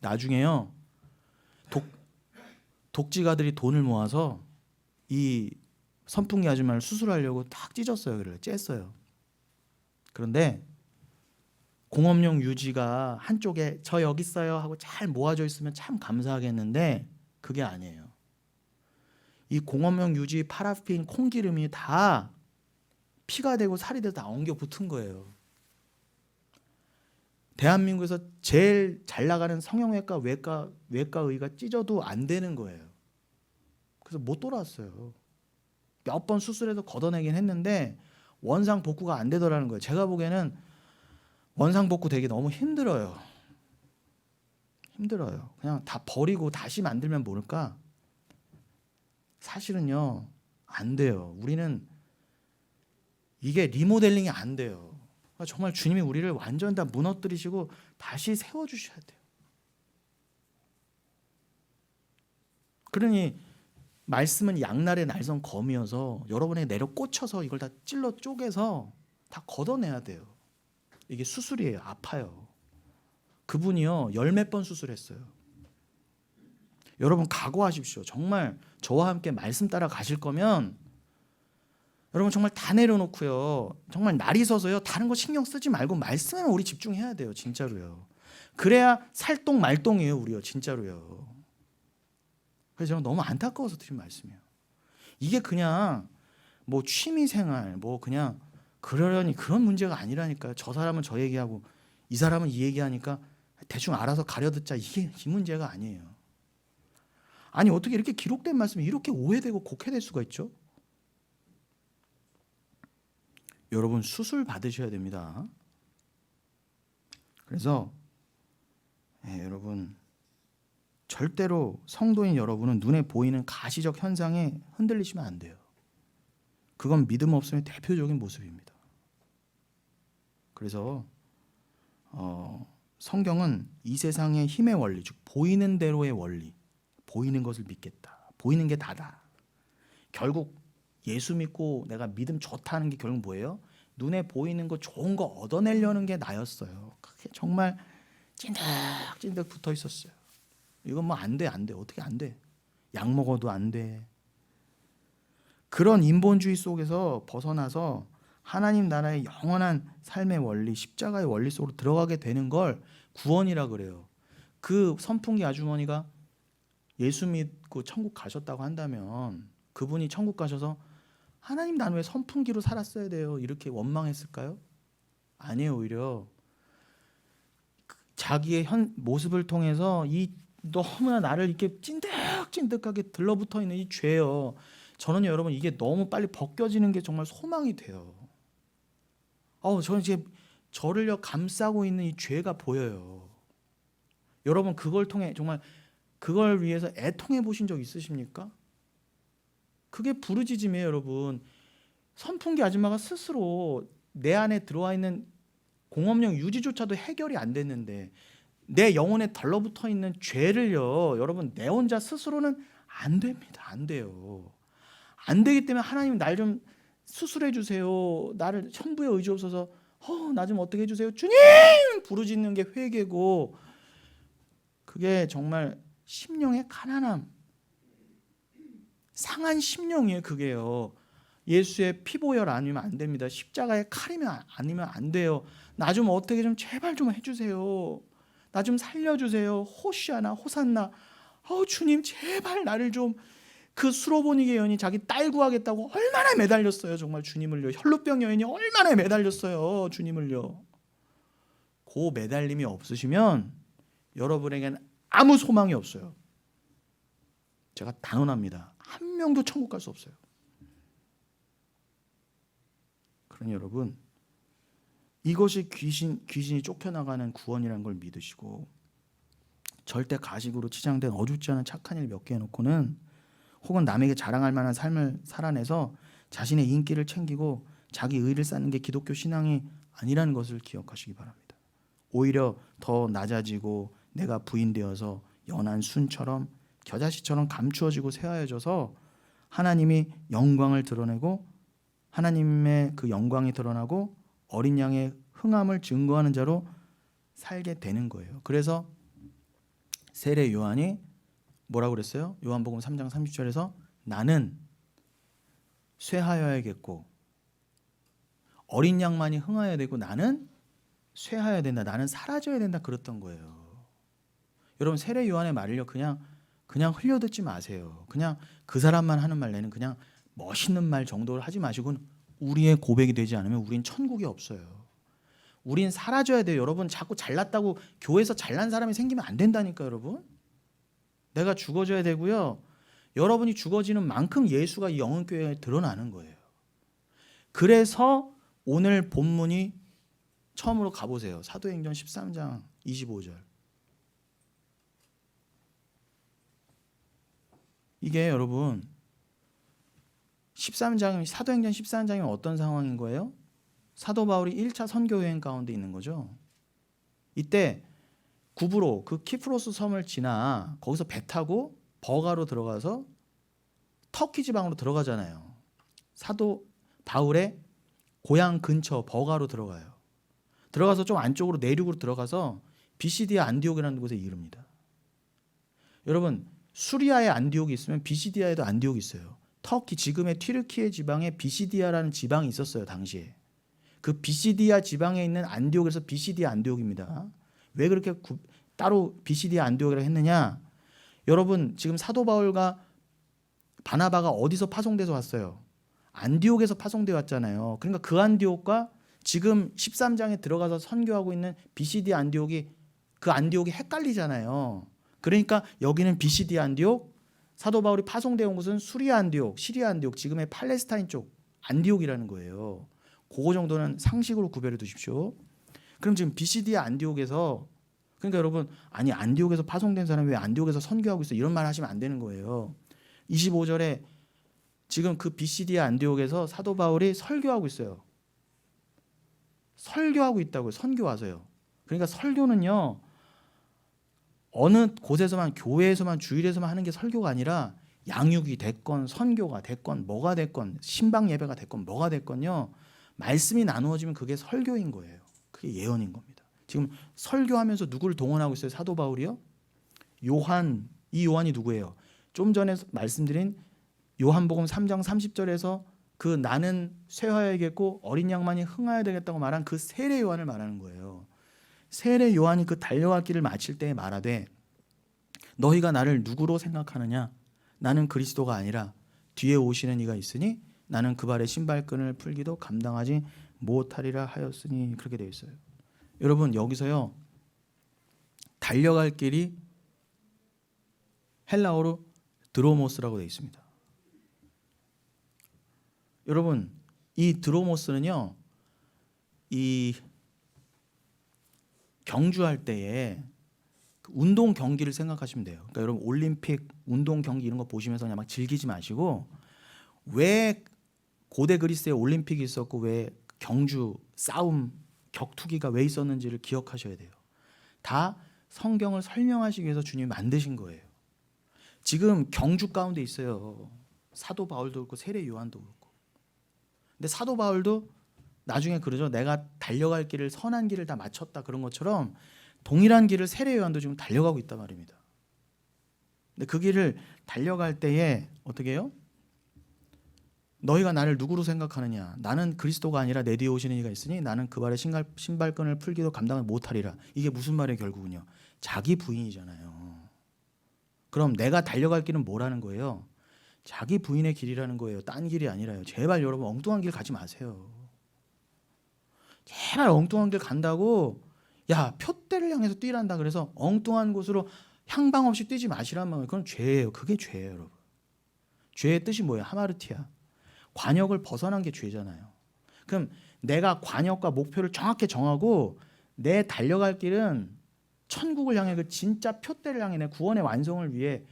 Speaker 1: 나중에요, 독지가들이 돈을 모아서 이 선풍기 아줌마를 수술하려고 탁 찢었어요. 그래 쬐어요. 그런데 공업용 유지가 한쪽에 저 여기 있어요 하고 잘 모아져 있으면 참 감사하겠는데, 그게 아니에요. 이 공업용 유지, 파라핀, 콩기름이 다 피가 되고 살이 돼서 다 엉겨 붙은 거예요. 대한민국에서 제일 잘 나가는 성형외과, 외과의가 찢어도 안 되는 거예요. 그래서 못 돌아왔어요. 몇 번 수술해서 걷어내긴 했는데 원상복구가 안 되더라는 거예요. 제가 보기에는 원상복구 되기 너무 힘들어요. 그냥 다 버리고 다시 만들면 모를까? 사실은요, 안 돼요. 우리는 이게 리모델링이 안 돼요. 정말 주님이 우리를 완전 다 무너뜨리시고 다시 세워주셔야 돼요. 그러니 말씀은 양날의 날선 검이어서 여러분의 내려 꽂혀서 이걸 다 찔러 쪼개서 다 걷어내야 돼요. 이게 수술이에요. 아파요. 그분이요, 열 몇 번 수술했어요. 여러분 각오하십시오. 정말 저와 함께 말씀 따라 가실 거면 여러분 정말 다 내려놓고요, 정말 날이 서서요 다른 거 신경 쓰지 말고 말씀에 우리 집중해야 돼요. 진짜로요. 그래야 살똥 말똥이에요. 우리요. 진짜로요. 그래서 저는 너무 안타까워서 드린 말씀이에요. 이게 그냥 뭐 취미생활 뭐 그냥 그러려니 그런 문제가 아니라니까요. 저 사람은 저 얘기하고 이 사람은 이 얘기하니까 대충 알아서 가려듣자, 이게 이 문제가 아니에요. 아니 어떻게 이렇게 기록된 말씀이 이렇게 오해되고 곡해될 수가 있죠? 여러분 수술 받으셔야 됩니다. 그래서 여러분 절대로 성도인 여러분은 눈에 보이는 가시적 현상에 흔들리시면 안 돼요. 그건 믿음 없음의 대표적인 모습입니다. 그래서 성경은 이 세상의 힘의 원리, 즉 보이는 대로의 원리, 보이는 것을 믿겠다, 보이는 게 다다. 결국 예수 믿고 내가 믿음 좋다는 게 결국 뭐예요? 눈에 보이는 거 좋은 거 얻어내려는 게 나였어요. 그게 정말 찐득찐득 붙어 있었어요. 이건 뭐 안 돼, 어떻게 안 돼? 약 먹어도 안 돼. 그런 인본주의 속에서 벗어나서 하나님 나라의 영원한 삶의 원리, 십자가의 원리 속으로 들어가게 되는 걸 구원이라 그래요. 그 선풍기 아주머니가 예수 믿고 천국 가셨다고 한다면 그분이 천국 가셔서 하나님, 나는 왜 선풍기로 살았어야 돼요, 이렇게 원망했을까요? 아니에요. 오히려 자기의 모습을 통해서 이 너무나 나를 이렇게 찐득찐득하게 들러붙어 있는 이 죄요, 저는 여러분 이게 너무 빨리 벗겨지는 게 정말 소망이 돼요. 저는 이제 저를요 감싸고 있는 이 죄가 보여요. 여러분 그걸 통해 정말 그걸 위해서 애통해 보신 적 있으십니까? 그게 부르짖음이에요, 여러분. 선풍기 아줌마가 스스로 내 안에 들어와 있는 공업력 유지조차도 해결이 안 됐는데 내 영혼에 달라붙어 있는 죄를요, 여러분 내 혼자 스스로는 안 됩니다. 안 돼요. 안 되기 때문에 하나님 날 좀 수술해 주세요. 나를 천부에 의지없어서 나 좀 어떻게 해주세요. 주님! 부르짖는 게 회개고, 그게 정말 심령의 가난함, 상한 심령이에요. 그게요. 예수의 피보혈 아니면 안 됩니다. 십자가의 칼이면 아니면 안 돼요. 나 좀 어떻게 좀 제발 좀 해주세요. 나 좀 살려주세요. 호시아나 호산나. 주님 제발 나를 좀. 그 수로보니게 여인이 자기 딸 구하겠다고 얼마나 매달렸어요. 정말 주님을요. 혈루병 여인이 얼마나 매달렸어요. 주님을요. 그 매달림이 없으시면 여러분에게는 아무 소망이 없어요. 제가 단언합니다. 한 명도 천국 갈 수 없어요. 그러니 여러분, 이것이 귀신이 쫓겨나가는 구원이라는 걸 믿으시고, 절대 가식으로 치장된 어줍지 않은 착한 일 몇 개 해놓고는, 혹은 남에게 자랑할 만한 삶을 살아내서 자신의 인기를 챙기고 자기 의를 쌓는 게 기독교 신앙이 아니라는 것을 기억하시기 바랍니다. 오히려 더 낮아지고 내가 부인되어서 연한 순처럼 겨자씨처럼 감추어지고 새하얘져서 하나님이 영광을 드러내고, 하나님의 그 영광이 드러나고 어린 양의 흥함을 증거하는 자로 살게 되는 거예요. 그래서 세례 요한이 뭐라고 그랬어요? 요한복음 3장 30절에서 나는 쇠하여야겠고 어린 양만이 흥하여야 되고 나는 쇠하여야 된다. 나는 사라져야 된다. 그랬던 거예요. 여러분 세례 요한의 말을요 그냥 흘려듣지 마세요. 그냥 그 사람만 하는 말 내는 그냥 멋있는 말 정도를 하지 마시고는 우리의 고백이 되지 않으면 우린 천국이 없어요. 우린 사라져야 돼요. 여러분 자꾸 잘났다고 교회에서 잘난 사람이 생기면 안 된다니까 여러분. 내가 죽어져야 되고요. 여러분이 죽어지는 만큼 예수가 이 영혼교회에 드러나는 거예요. 그래서 오늘 본문이 처음으로 가보세요. 사도행전 13장 25절. 이게 여러분 13장 사도행전 13장이 어떤 상황인 거예요? 사도 바울이 1차 선교 여행 가운데 있는 거죠. 이때 구브로 그 키프로스 섬을 지나 거기서 배 타고 버가로 들어가서 터키 지방으로 들어가잖아요. 사도 바울의 고향 근처 버가로 들어가요. 들어가서 좀 안쪽으로 내륙으로 들어가서 비시디아 안디옥이라는 곳에 이릅니다. 여러분 수리아에 안디옥이 있으면 비시디아에도 안디옥이 있어요. 터키 지금의 튀르키예 지방에 비시디아라는 지방이 있었어요. 당시에. 그 비시디아 지방에 있는 안디옥에서 비시디아 안디옥입니다. 왜 그렇게 따로 비시디아 안디옥이라고 했느냐? 여러분 지금 사도 바울과 바나바가 어디서 파송돼서 왔어요? 안디옥에서 파송돼 왔잖아요. 그러니까 그 안디옥과 지금 13장에 들어가서 선교하고 있는 비시디아 안디옥이 그 안디옥이 헷갈리잖아요. 그러니까 여기는 비시디아 안디옥, 사도 바울이 파송되어 온 곳은 수리아 안디옥, 시리아 안디옥, 지금의 팔레스타인 쪽 안디옥이라는 거예요. 그거 정도는 상식으로 구별해 두십시오. 그럼 지금 비시디아 안디옥에서, 그러니까 여러분 아니 안디옥에서 파송된 사람이 왜 안디옥에서 선교하고 있어? 이런 말 하시면 안 되는 거예요. 25절에 지금 그 비시디아 안디옥에서 사도 바울이 설교하고 있어요. 설교하고 있다고요. 선교 와서요. 그러니까 설교는요 어느 곳에서만, 교회에서만, 주일에서만 하는 게 설교가 아니라 양육이 됐건 선교가 됐건 뭐가 됐건 신방 예배가 됐건 뭐가 됐건요 말씀이 나누어지면 그게 설교인 거예요. 그게 예언인 겁니다. 지금 설교하면서 누구를 동원하고 있어요? 사도 바울이요? 요한, 이 요한이 누구예요? 좀 전에 말씀드린 요한복음 3장 30절에서 그 나는 쇠하여야겠고 어린 양만이 흥하여야 되겠다고 말한 그 세례 요한을 말하는 거예요. 세례 요한이 그 달려갈 길을 마칠 때 말하되 너희가 나를 누구로 생각하느냐? 나는 그리스도가 아니라 뒤에 오시는 이가 있으니 나는 그 발의 신발끈을 풀기도 감당하지 못하리라 하였으니, 그렇게 되어 있어요. 여러분 여기서요 달려갈 길이 헬라어로 드로모스라고 되어 있습니다. 여러분 이 드로모스는요 이 경주할 때에 운동 경기를 생각하시면 돼요. 그러니까 여러분 올림픽 운동 경기 이런 거 보시면서 그냥 막 즐기지 마시고 왜 고대 그리스에 올림픽이 있었고 왜 경주 싸움 격투기가 왜 있었는지를 기억하셔야 돼요. 다 성경을 설명하시기 위해서 주님이 만드신 거예요. 지금 경주 가운데 있어요. 사도 바울도 그렇고 세례 요한도 그렇고. 근데 사도 바울도 나중에 그러죠. 내가 달려갈 길을 선한 길을 다 마쳤다 그런 것처럼 동일한 길을 세례 요한도 지금 달려가고 있단 말입니다. 근데 그 길을 달려갈 때에 어떻게 해요? 너희가 나를 누구로 생각하느냐? 나는 그리스도가 아니라 내 뒤에 오시는 이가 있으니 나는 그 발에 신발끈을 풀기도 감당을 못하리라. 이게 무슨 말이에요 결국은요? 자기 부인이잖아요. 그럼 내가 달려갈 길은 뭐라는 거예요? 자기 부인의 길이라는 거예요. 딴 길이 아니라요. 제발 여러분 엉뚱한 길 가지 마세요. 제발 엉뚱한 길 간다고 야 표대를 향해서 뛰란다 그래서 엉뚱한 곳으로 향방 없이 뛰지 마시란 말이에요. 그건 죄예요. 그게 죄예요 여러분. 죄의 뜻이 뭐예요? 하마르티아. 관역을 벗어난 게 죄잖아요. 그럼 내가 관역과 목표를 정확히 정하고 내 달려갈 길은 천국을 향해 그 진짜 표대를 향해 내 구원의 완성을 위해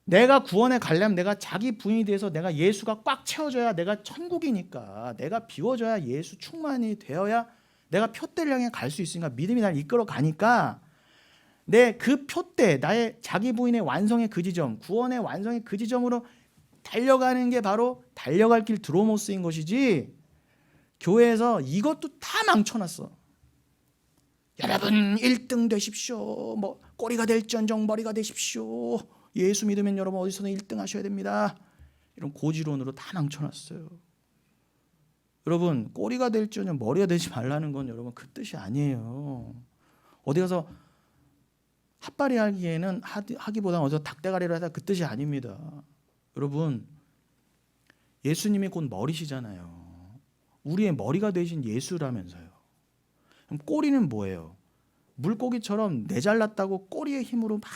Speaker 1: 내가 구원에 가려면 내가 자기 부인이 돼서 내가 예수가 꽉 채워져야 내가 천국이니까 내가 비워져야 예수 충만이 되어야 내가 표대를 향해 갈 수 있으니까 믿음이 날 이끌어 가니까 내 그 표대 나의 자기 부인의 완성의 그 지점 구원의 완성의 그 지점으로 달려가는 게 바로 달려갈 길 드로모스인 것이지 교회에서 이것도 다 망쳐놨어. 여러분 1등 되십시오. 뭐 꼬리가 될지언정 머리가 되십시오. 예수 믿으면 여러분 어디서든 1등 하셔야 됩니다. 이런 고지론으로 다 망쳐놨어요. 여러분 꼬리가 될지언정 머리가 되지 말라는 건 여러분 그 뜻이 아니에요. 어디 가서 핫바리 하기에는 하기보다는 어디서 닭대가리를 하다 그 뜻이 아닙니다. 여러분 예수님이 곧 머리시잖아요. 우리의 머리가 되신 예수라면서요. 그럼 꼬리는 뭐예요? 물고기처럼 내 잘났다고 꼬리의 힘으로 막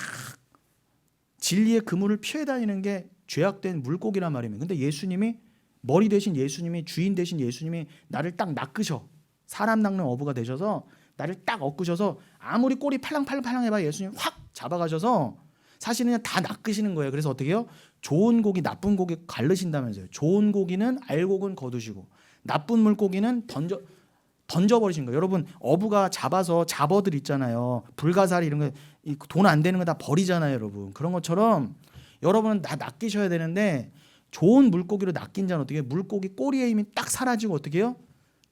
Speaker 1: 진리의 그물을 피해 다니는 게 죄악된 물고기란 말입니다. 근데 예수님이 머리 되신 예수님이 주인 되신 예수님이 나를 딱 낚으셔. 사람 낚는 어부가 되셔서 나를 딱 엮으셔서 아무리 꼬리 팔랑팔랑 해봐 예수님 확 잡아가셔서 사실은 그냥 다 낚으시는 거예요. 그래서 어떻게 해요? 좋은 고기 나쁜 고기 가르신다면서요. 좋은 고기는 알곡은 거두시고 나쁜 물고기는 던져버리신 거예요. 여러분 어부가 잡아서 잡어들 있잖아요. 불가사리 이런 거 돈 안 되는 거 다 버리잖아요. 여러분 그런 것처럼 여러분은 다 낚이셔야 되는데 좋은 물고기로 낚인 자는 어떻게 해요? 물고기 꼬리에 힘이 딱 사라지고 어떻게 해요?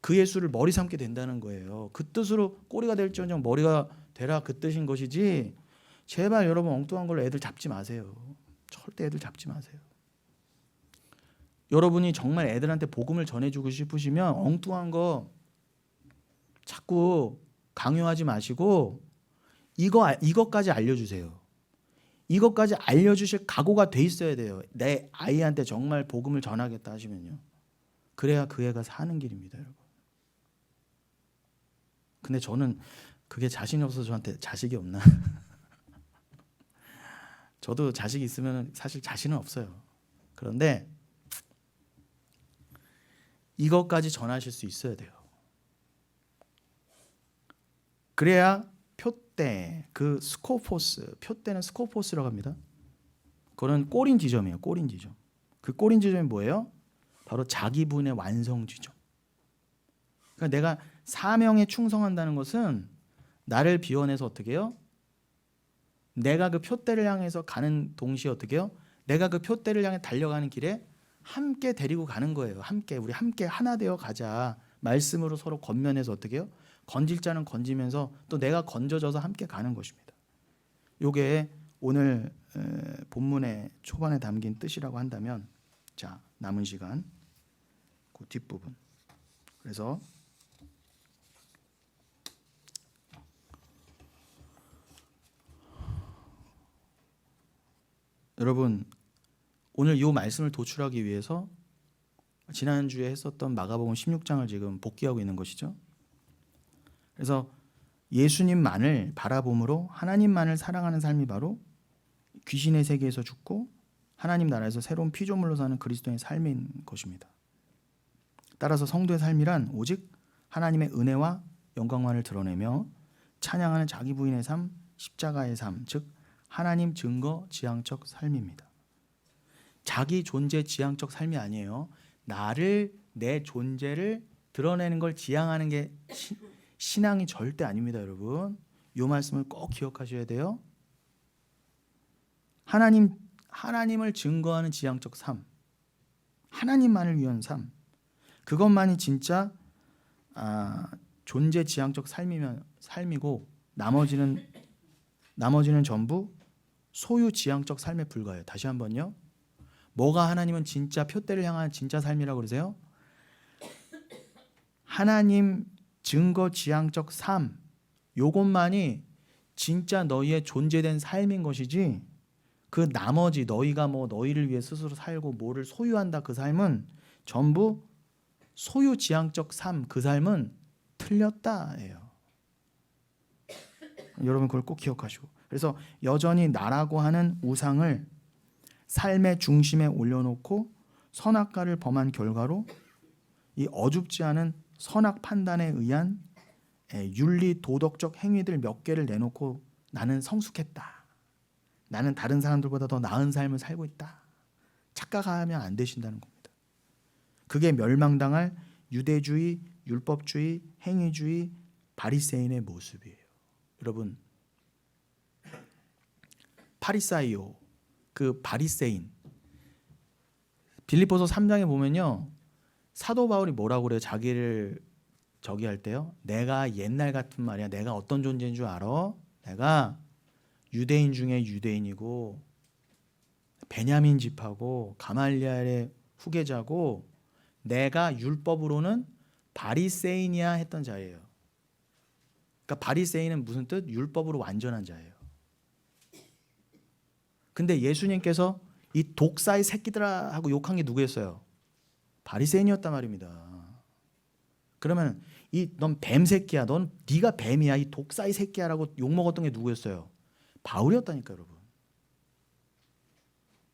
Speaker 1: 그 예수를 머리 삼게 된다는 거예요. 그 뜻으로 꼬리가 될지언정 머리가 되라 그 뜻인 것이지 제발 여러분 엉뚱한 걸로 애들 잡지 마세요. 절대 애들 잡지 마세요. 여러분이 정말 애들한테 복음을 전해주고 싶으시면 엉뚱한 거 자꾸 강요하지 마시고 이것까지 알려주세요. 이것까지 알려주실 각오가 돼 있어야 돼요. 내 아이한테 정말 복음을 전하겠다 하시면요. 그래야 그 애가 사는 길입니다, 여러분. 근데 저는 그게 자신이 없어서 저한테 자식이 없나? 저도 자식이 있으면 사실 자신은 없어요. 그런데 이것까지 전하실 수 있어야 돼요. 그래야 표대, 그 스코포스, 표대는 스코포스라고 합니다. 그거는 꼬린 지점이에요. 꼬린 지점. 그 꼬린 지점이 뭐예요? 바로 자기 분의 완성 지점. 그러니까 내가 사명에 충성한다는 것은 나를 비워내서 어떻게 해요? 내가 그 표대를 향해서 가는 동시에 어떻게 해요? 내가 그 표대를 향해 달려가는 길에 함께 데리고 가는 거예요. 우리 함께 하나 되어 가자. 말씀으로 서로 겉면해서 어떻게 해요? 건질 자는 건지면서 또 내가 건져져서 함께 가는 것입니다. 이게 오늘 본문의 초반에 담긴 뜻이라고 한다면 자 남은 시간 그 뒷부분 그래서 여러분 오늘 이 말씀을 도출하기 위해서 지난주에 했었던 마가복음 16장을 지금 복귀하고 있는 것이죠. 그래서 예수님만을 바라봄으로 하나님만을 사랑하는 삶이 바로 귀신의 세계에서 죽고 하나님 나라에서 새로운 피조물로 사는 그리스도의 삶인 것입니다. 따라서 성도의 삶이란 오직 하나님의 은혜와 영광만을 드러내며 찬양하는 자기 부인의 삶, 십자가의 삶, 즉 하나님 증거 지향적 삶입니다. 자기 존재 지향적 삶이 아니에요. 나를, 내 존재를 드러내는 걸 지향하는 게 신앙이 절대 아닙니다, 여러분. 이 말씀을 꼭 기억하셔야 돼요. 하나님을 증거하는 지향적 삶, 하나님만을 위한 삶, 그것만이 진짜 존재 지향적 삶이고 나머지는 전부 소유 지향적 삶에 불과해요. 다시 한번요. 뭐가 하나님은 진짜 표대를 향한 진짜 삶이라고 그러세요? 하나님 증거 지향적 삶, 요것만이 진짜 너희의 존재된 삶인 것이지, 그 나머지 너희가 뭐 너희를 위해 스스로 살고 뭐를 소유한다, 그 삶은 전부 소유 지향적 삶, 그 삶은 틀렸다예요. 여러분 그걸 꼭 기억하시고, 그래서 여전히 나라고 하는 우상을 삶의 중심에 올려놓고 선악과를 범한 결과로 이 어줍지 않은 선악 판단에 의한 윤리 도덕적 행위들 몇 개를 내놓고 나는 성숙했다, 나는 다른 사람들보다 더 나은 삶을 살고 있다, 착각하면 안 되신다는 겁니다. 그게 멸망당할 유대주의, 율법주의, 행위주의, 바리새인의 모습이에요. 여러분, 파리사이오, 그 바리새인, 빌립보서 3장에 보면요, 사도 바울이 뭐라고 그래요? 자기를 저기 할 때요, 내가 옛날 같은 말이야, 내가 어떤 존재인 줄 알아? 내가 유대인 중에 유대인이고 베냐민 집하고 가말리엘의 후계자고 내가 율법으로는 바리새인이야 했던 자예요. 그러니까 바리새인은 무슨 뜻? 율법으로 완전한 자예요. 근데 예수님께서 이 독사의 새끼들아 하고 욕한 게 누구였어요? 바리새인이었단 말입니다. 그러면 넌 뱀 새끼야, 네가 뱀이야, 이 독사의 새끼야라고 욕 먹었던 게 누구였어요? 바울이었다니까, 여러분.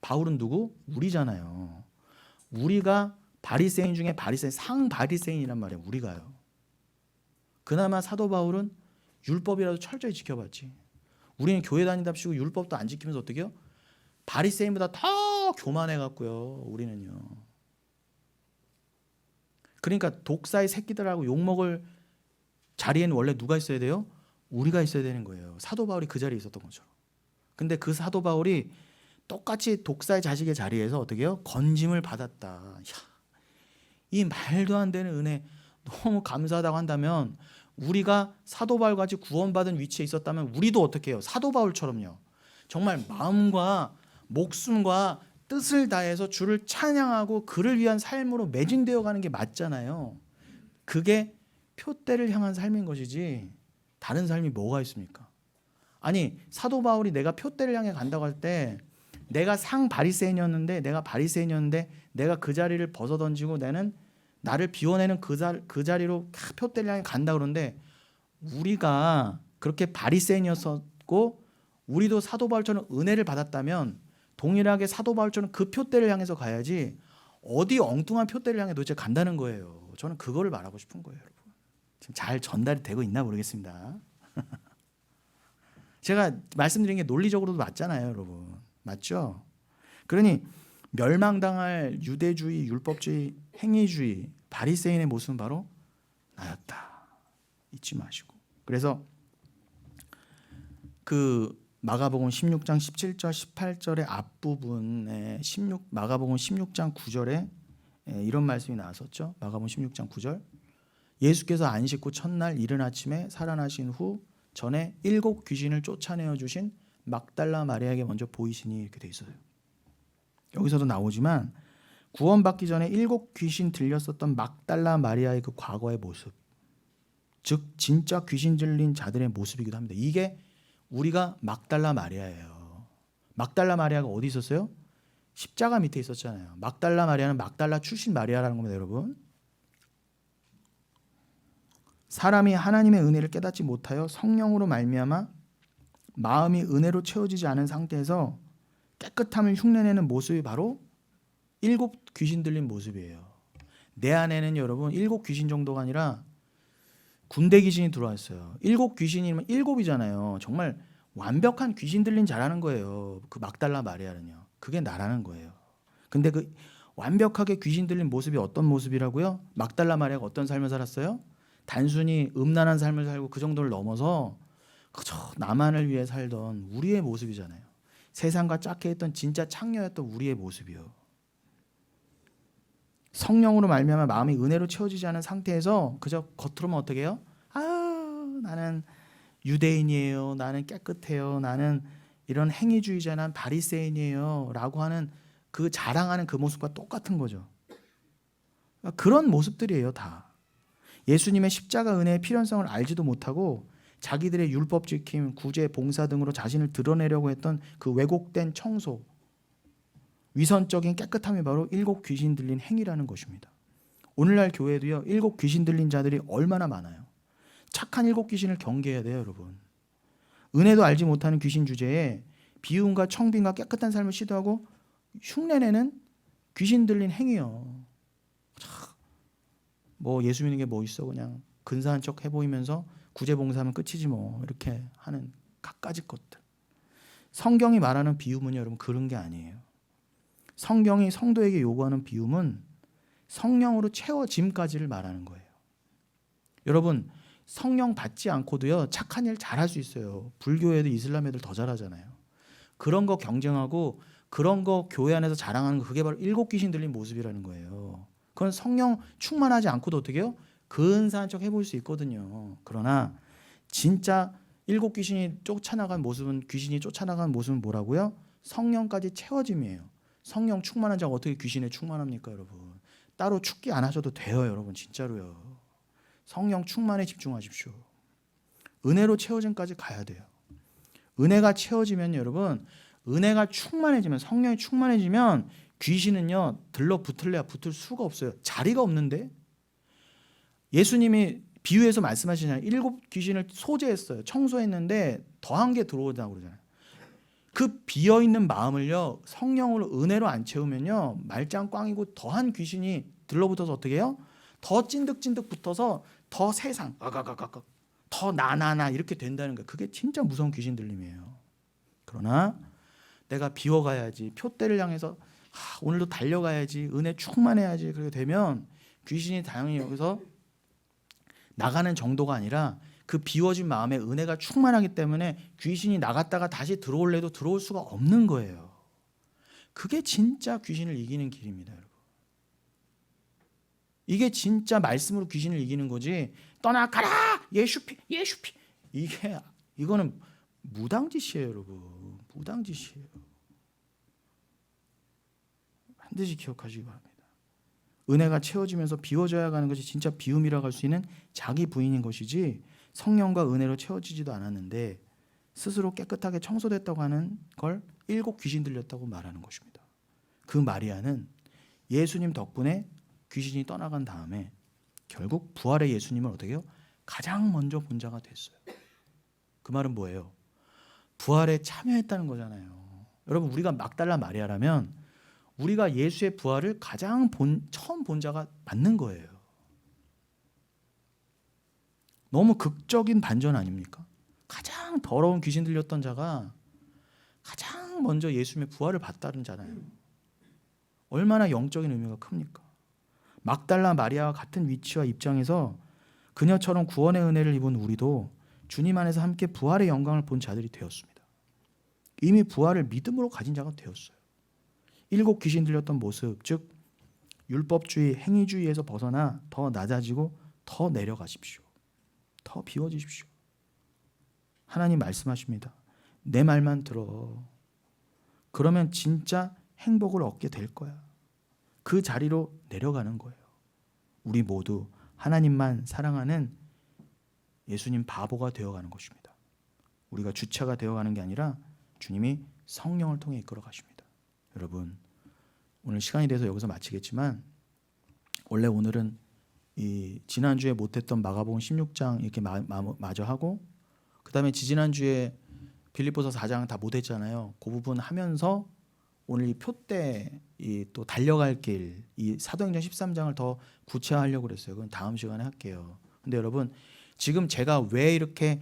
Speaker 1: 바울은 누구? 우리잖아요. 우리가 바리새인 중에 바리새인, 상바리새인이란 말이에요. 우리가요. 그나마 사도 바울은 율법이라도 철저히 지켜봤지. 우리는 교회 다니답시고 율법도 안 지키면서 어떻게 해요? 바리새인보다 더 교만해갖고요, 우리는요. 그러니까 독사의 새끼들하고 욕먹을 자리에는 원래 누가 있어야 돼요? 우리가 있어야 되는 거예요. 사도 바울이 그 자리에 있었던 것처럼. 근데 그 사도 바울이 똑같이 독사의 자식의 자리에서 어떻게 해요? 건짐을 받았다. 야, 이 말도 안 되는 은혜 너무 감사하다고 한다면, 우리가 사도 바울같이 구원받은 위치에 있었다면 우리도 어떻게 해요? 사도 바울처럼요, 정말 마음과 목숨과 뜻을 다해서 주를 찬양하고 그를 위한 삶으로 매진되어 가는 게 맞잖아요. 그게 표대를 향한 삶인 것이지 다른 삶이 뭐가 있습니까? 아니, 사도 바울이 내가 표대를 향해 간다고 할 때, 내가 바리새인이었는데 내가 그 자리를 벗어던지고 나를 비워내는 그 자리로 표대를 향해 간다 그러는데, 우리가 그렇게 바리새인이었고 우리도 사도 바울처럼 은혜를 받았다면 동일하게 사도 바울처럼 그 표대를 향해서 가야지, 어디 엉뚱한 표대를 향해 도대체 간다는 거예요. 저는 그거를 말하고 싶은 거예요, 여러분. 지금 잘 전달이 되고 있나 모르겠습니다. 제가 말씀드린 게 논리적으로도 맞잖아요, 여러분. 맞죠? 그러니 멸망당할 유대주의, 율법주의, 행위주의, 바리새인의 모습은 바로 나였다. 잊지 마시고. 그래서 그 마가복음 16장 17절 18절의 앞부분에 마가복음 16장 9절에 이런 말씀이 나왔었죠. 마가복음 16장 9절. 예수께서 안식 후 첫날 이른 아침에 살아나신 후 전에 7 귀신을 쫓아내어 주신 막달라 마리아에게 먼저 보이시니, 이렇게 돼 있어요. 여기서도 나오지만 구원받기 전에 7 귀신 들렸었던 막달라 마리아의 그 과거의 모습, 즉 진짜 귀신 들린 자들의 모습이기도 합니다. 이게 우리가 막달라 마리아예요. 막달라 마리아가 어디 있었어요? 십자가 밑에 있었잖아요. 막달라 마리아는 막달라 출신 마리아라는 겁니다, 여러분. 사람이 하나님의 은혜를 깨닫지 못하여 성령으로 말미암아 마음이 은혜로 채워지지 않은 상태에서 깨끗함을 흉내내는 모습이 바로 7 귀신 들린 모습이에요. 내 안에는 여러분 7 귀신 정도가 아니라 군대 귀신이 들어왔어요. 7 귀신이면 7이잖아요. 정말 완벽한 귀신 들린 자라는 거예요. 그 막달라 마리아는요. 그게 나라는 거예요. 근데 그 완벽하게 귀신 들린 모습이 어떤 모습이라고요? 막달라 마리아가 어떤 삶을 살았어요? 단순히 음란한 삶을 살고 그 정도를 넘어서 그저 나만을 위해 살던 우리의 모습이잖아요. 세상과 짝해 있던 진짜 창녀였던 우리의 모습이요. 성령으로 말미암아 마음이 은혜로 채워지지 않은 상태에서 그저 겉으로만 어떻게 해요? 나는 유대인이에요. 나는 깨끗해요. 나는 이런 행위주의자, 난 바리새인이에요. 라고 하는 그 자랑하는 그 모습과 똑같은 거죠. 그런 모습들이에요, 다. 예수님의 십자가 은혜의 필연성을 알지도 못하고 자기들의 율법 지킴, 구제, 봉사 등으로 자신을 드러내려고 했던 그 왜곡된 청소, 위선적인 깨끗함이 바로 일곱 귀신 들린 행위라는 것입니다. 오늘날 교회도요, 일곱 귀신 들린 자들이 얼마나 많아요. 착한 일곱 귀신을 경계해야 돼요, 여러분. 은혜도 알지 못하는 귀신 주제에 비움과 청빈과 깨끗한 삶을 시도하고 흉내내는 귀신 들린 행위요. 뭐 예수 믿는 게 뭐 있어, 그냥 근사한 척 해보이면서 구제봉사하면 끝이지 뭐, 이렇게 하는 갖가지 것들. 성경이 말하는 비움은 여러분 그런 게 아니에요. 성경이 성도에게 요구하는 비움은 성령으로 채워짐까지를 말하는 거예요. 여러분, 성령 받지 않고도요, 착한 일 잘할 수 있어요. 불교 애들, 이슬람 애들 더 잘하잖아요. 그런 거 경쟁하고 그런 거 교회 안에서 자랑하는 거, 그게 바로 일곱 귀신 들린 모습이라는 거예요. 그건 성령 충만하지 않고도 어떻게 해요? 근사한 척 해볼 수 있거든요. 그러나 진짜 일곱 귀신이 쫓아나간 모습은, 귀신이 쫓아나간 모습은 뭐라고요? 성령까지 채워짐이에요. 성령 충만한 자가 어떻게 귀신에 충만합니까, 여러분? 따로 축기 안 하셔도 돼요, 여러분. 진짜로요. 성령 충만에 집중하십시오. 은혜로 채워짐까지 가야 돼요. 은혜가 채워지면 여러분, 은혜가 충만해지면, 성령이 충만해지면 귀신은요, 들러붙을래야 붙을 수가 없어요. 자리가 없는데. 예수님이 비유해서 말씀하시잖아요. 일곱 귀신을 소재했어요. 청소했는데 더한 게 들어오다고 그러잖아요. 그 비어있는 마음을요, 성령으로 은혜로 안 채우면요, 말짱 꽝이고 더한 귀신이 들러붙어서 어떻게 해요? 더 찐득찐득 붙어서 더 세상, 더 나나나 이렇게 된다는 거예요. 그게 진짜 무서운 귀신 들림이에요. 그러나 내가 비워가야지, 표대를 향해서 오늘도 달려가야지, 은혜 충만해야지, 그렇게 되면 귀신이 당연히 여기서 나가는 정도가 아니라 그 비워진 마음에 은혜가 충만하기 때문에 귀신이 나갔다가 다시 들어올래도 들어올 수가 없는 거예요. 그게 진짜 귀신을 이기는 길입니다, 여러분. 이게 진짜 말씀으로 귀신을 이기는 거지. 떠나가라, 예수피. 이거는 무당짓이에요, 여러분. 무당짓이에요. 반드시 기억하시기 바랍니다. 은혜가 채워지면서 비워져야 가는 것이 진짜 비움이라고 할 수 있는 자기 부인인 것이지, 성령과 은혜로 채워지지도 않았는데 스스로 깨끗하게 청소됐다고 하는 걸 일곱 귀신 들렸다고 말하는 것입니다. 그 마리아는 예수님 덕분에 귀신이 떠나간 다음에 결국 부활의 예수님을 어떻게 해요? 가장 먼저 본 자가 됐어요. 그 말은 뭐예요? 부활에 참여했다는 거잖아요. 여러분, 우리가 막달라 마리아라면 우리가 예수의 부활을 가장 처음 본 자가 맞는 거예요. 너무 극적인 반전 아닙니까? 가장 더러운 귀신 들렸던 자가 가장 먼저 예수님의 부활을 봤다는 자잖아요. 얼마나 영적인 의미가 큽니까? 막달라 마리아와 같은 위치와 입장에서 그녀처럼 구원의 은혜를 입은 우리도 주님 안에서 함께 부활의 영광을 본 자들이 되었습니다. 이미 부활을 믿음으로 가진 자가 되었어요. 일곱 귀신 들렸던 모습, 즉 율법주의, 행위주의에서 벗어나 더 낮아지고 더 내려가십시오. 더 비워지십시오. 하나님 말씀하십니다. 내 말만 들어. 그러면 진짜 행복을 얻게 될 거야. 그 자리로 내려가는 거예요. 우리 모두 하나님만 사랑하는 예수님 바보가 되어가는 것입니다. 우리가 주체가 되어가는 게 아니라 주님이 성령을 통해 이끌어 가십니다. 여러분, 오늘 시간이 돼서 여기서 마치겠지만, 원래 오늘은 이 지난주에 못했던 마가복음 16장 이렇게 마저 하고, 그 다음에 지지난주에 빌립보서 4장 다 못했잖아요. 그 부분 하면서 오늘 이 표대, 이 또 달려갈 길, 이 사도행전 13장을 더 구체화하려고 그랬어요. 그건 다음 시간에 할게요. 근데 여러분, 지금 제가 왜 이렇게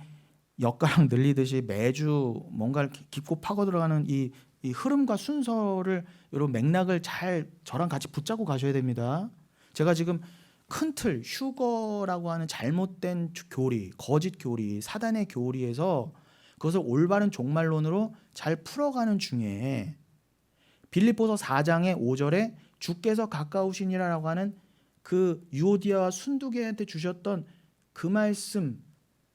Speaker 1: 엿가락 늘리듯이 매주 뭔가 깊고 파고 들어가는 이 흐름과 순서를 이런 맥락을 잘 저랑 같이 붙잡고 가셔야 됩니다. 제가 지금 큰 틀 휴거라고 하는 잘못된 교리, 거짓 교리, 사단의 교리에서 그것을 올바른 종말론으로 잘 풀어가는 중에 빌립보서 4장의 5절에 주께서 가까우시니라라고 하는 그 유오디아와 순두개한테 주셨던 그 말씀,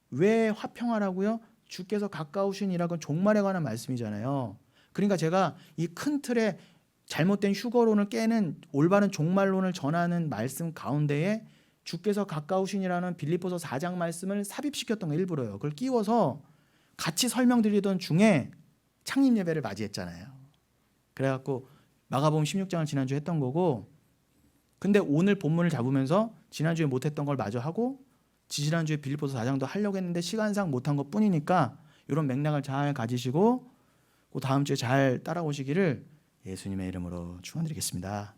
Speaker 1: 왜 화평하라고요? 주께서 가까우시니라고 종말에 관한 말씀이잖아요. 그러니까 제가 이 큰 틀에 잘못된 휴거론을 깨는 올바른 종말론을 전하는 말씀 가운데에 주께서 가까우시니라는 빌립보서 4장 말씀을 삽입시켰던 거 일부러요. 그걸 끼워서 같이 설명드리던 중에 창립 예배를 맞이했잖아요. 그래갖고 마가복음 16장을 지난주에 했던 거고, 근데 오늘 본문을 잡으면서 지난주에 못했던 걸 마저 하고 지지난주에 빌립보서 4장도 하려고 했는데 시간상 못한 것 뿐이니까 이런 맥락을 잘 가지시고 그 다음 주에 잘 따라오시기를 예수님의 이름으로 축원드리겠습니다.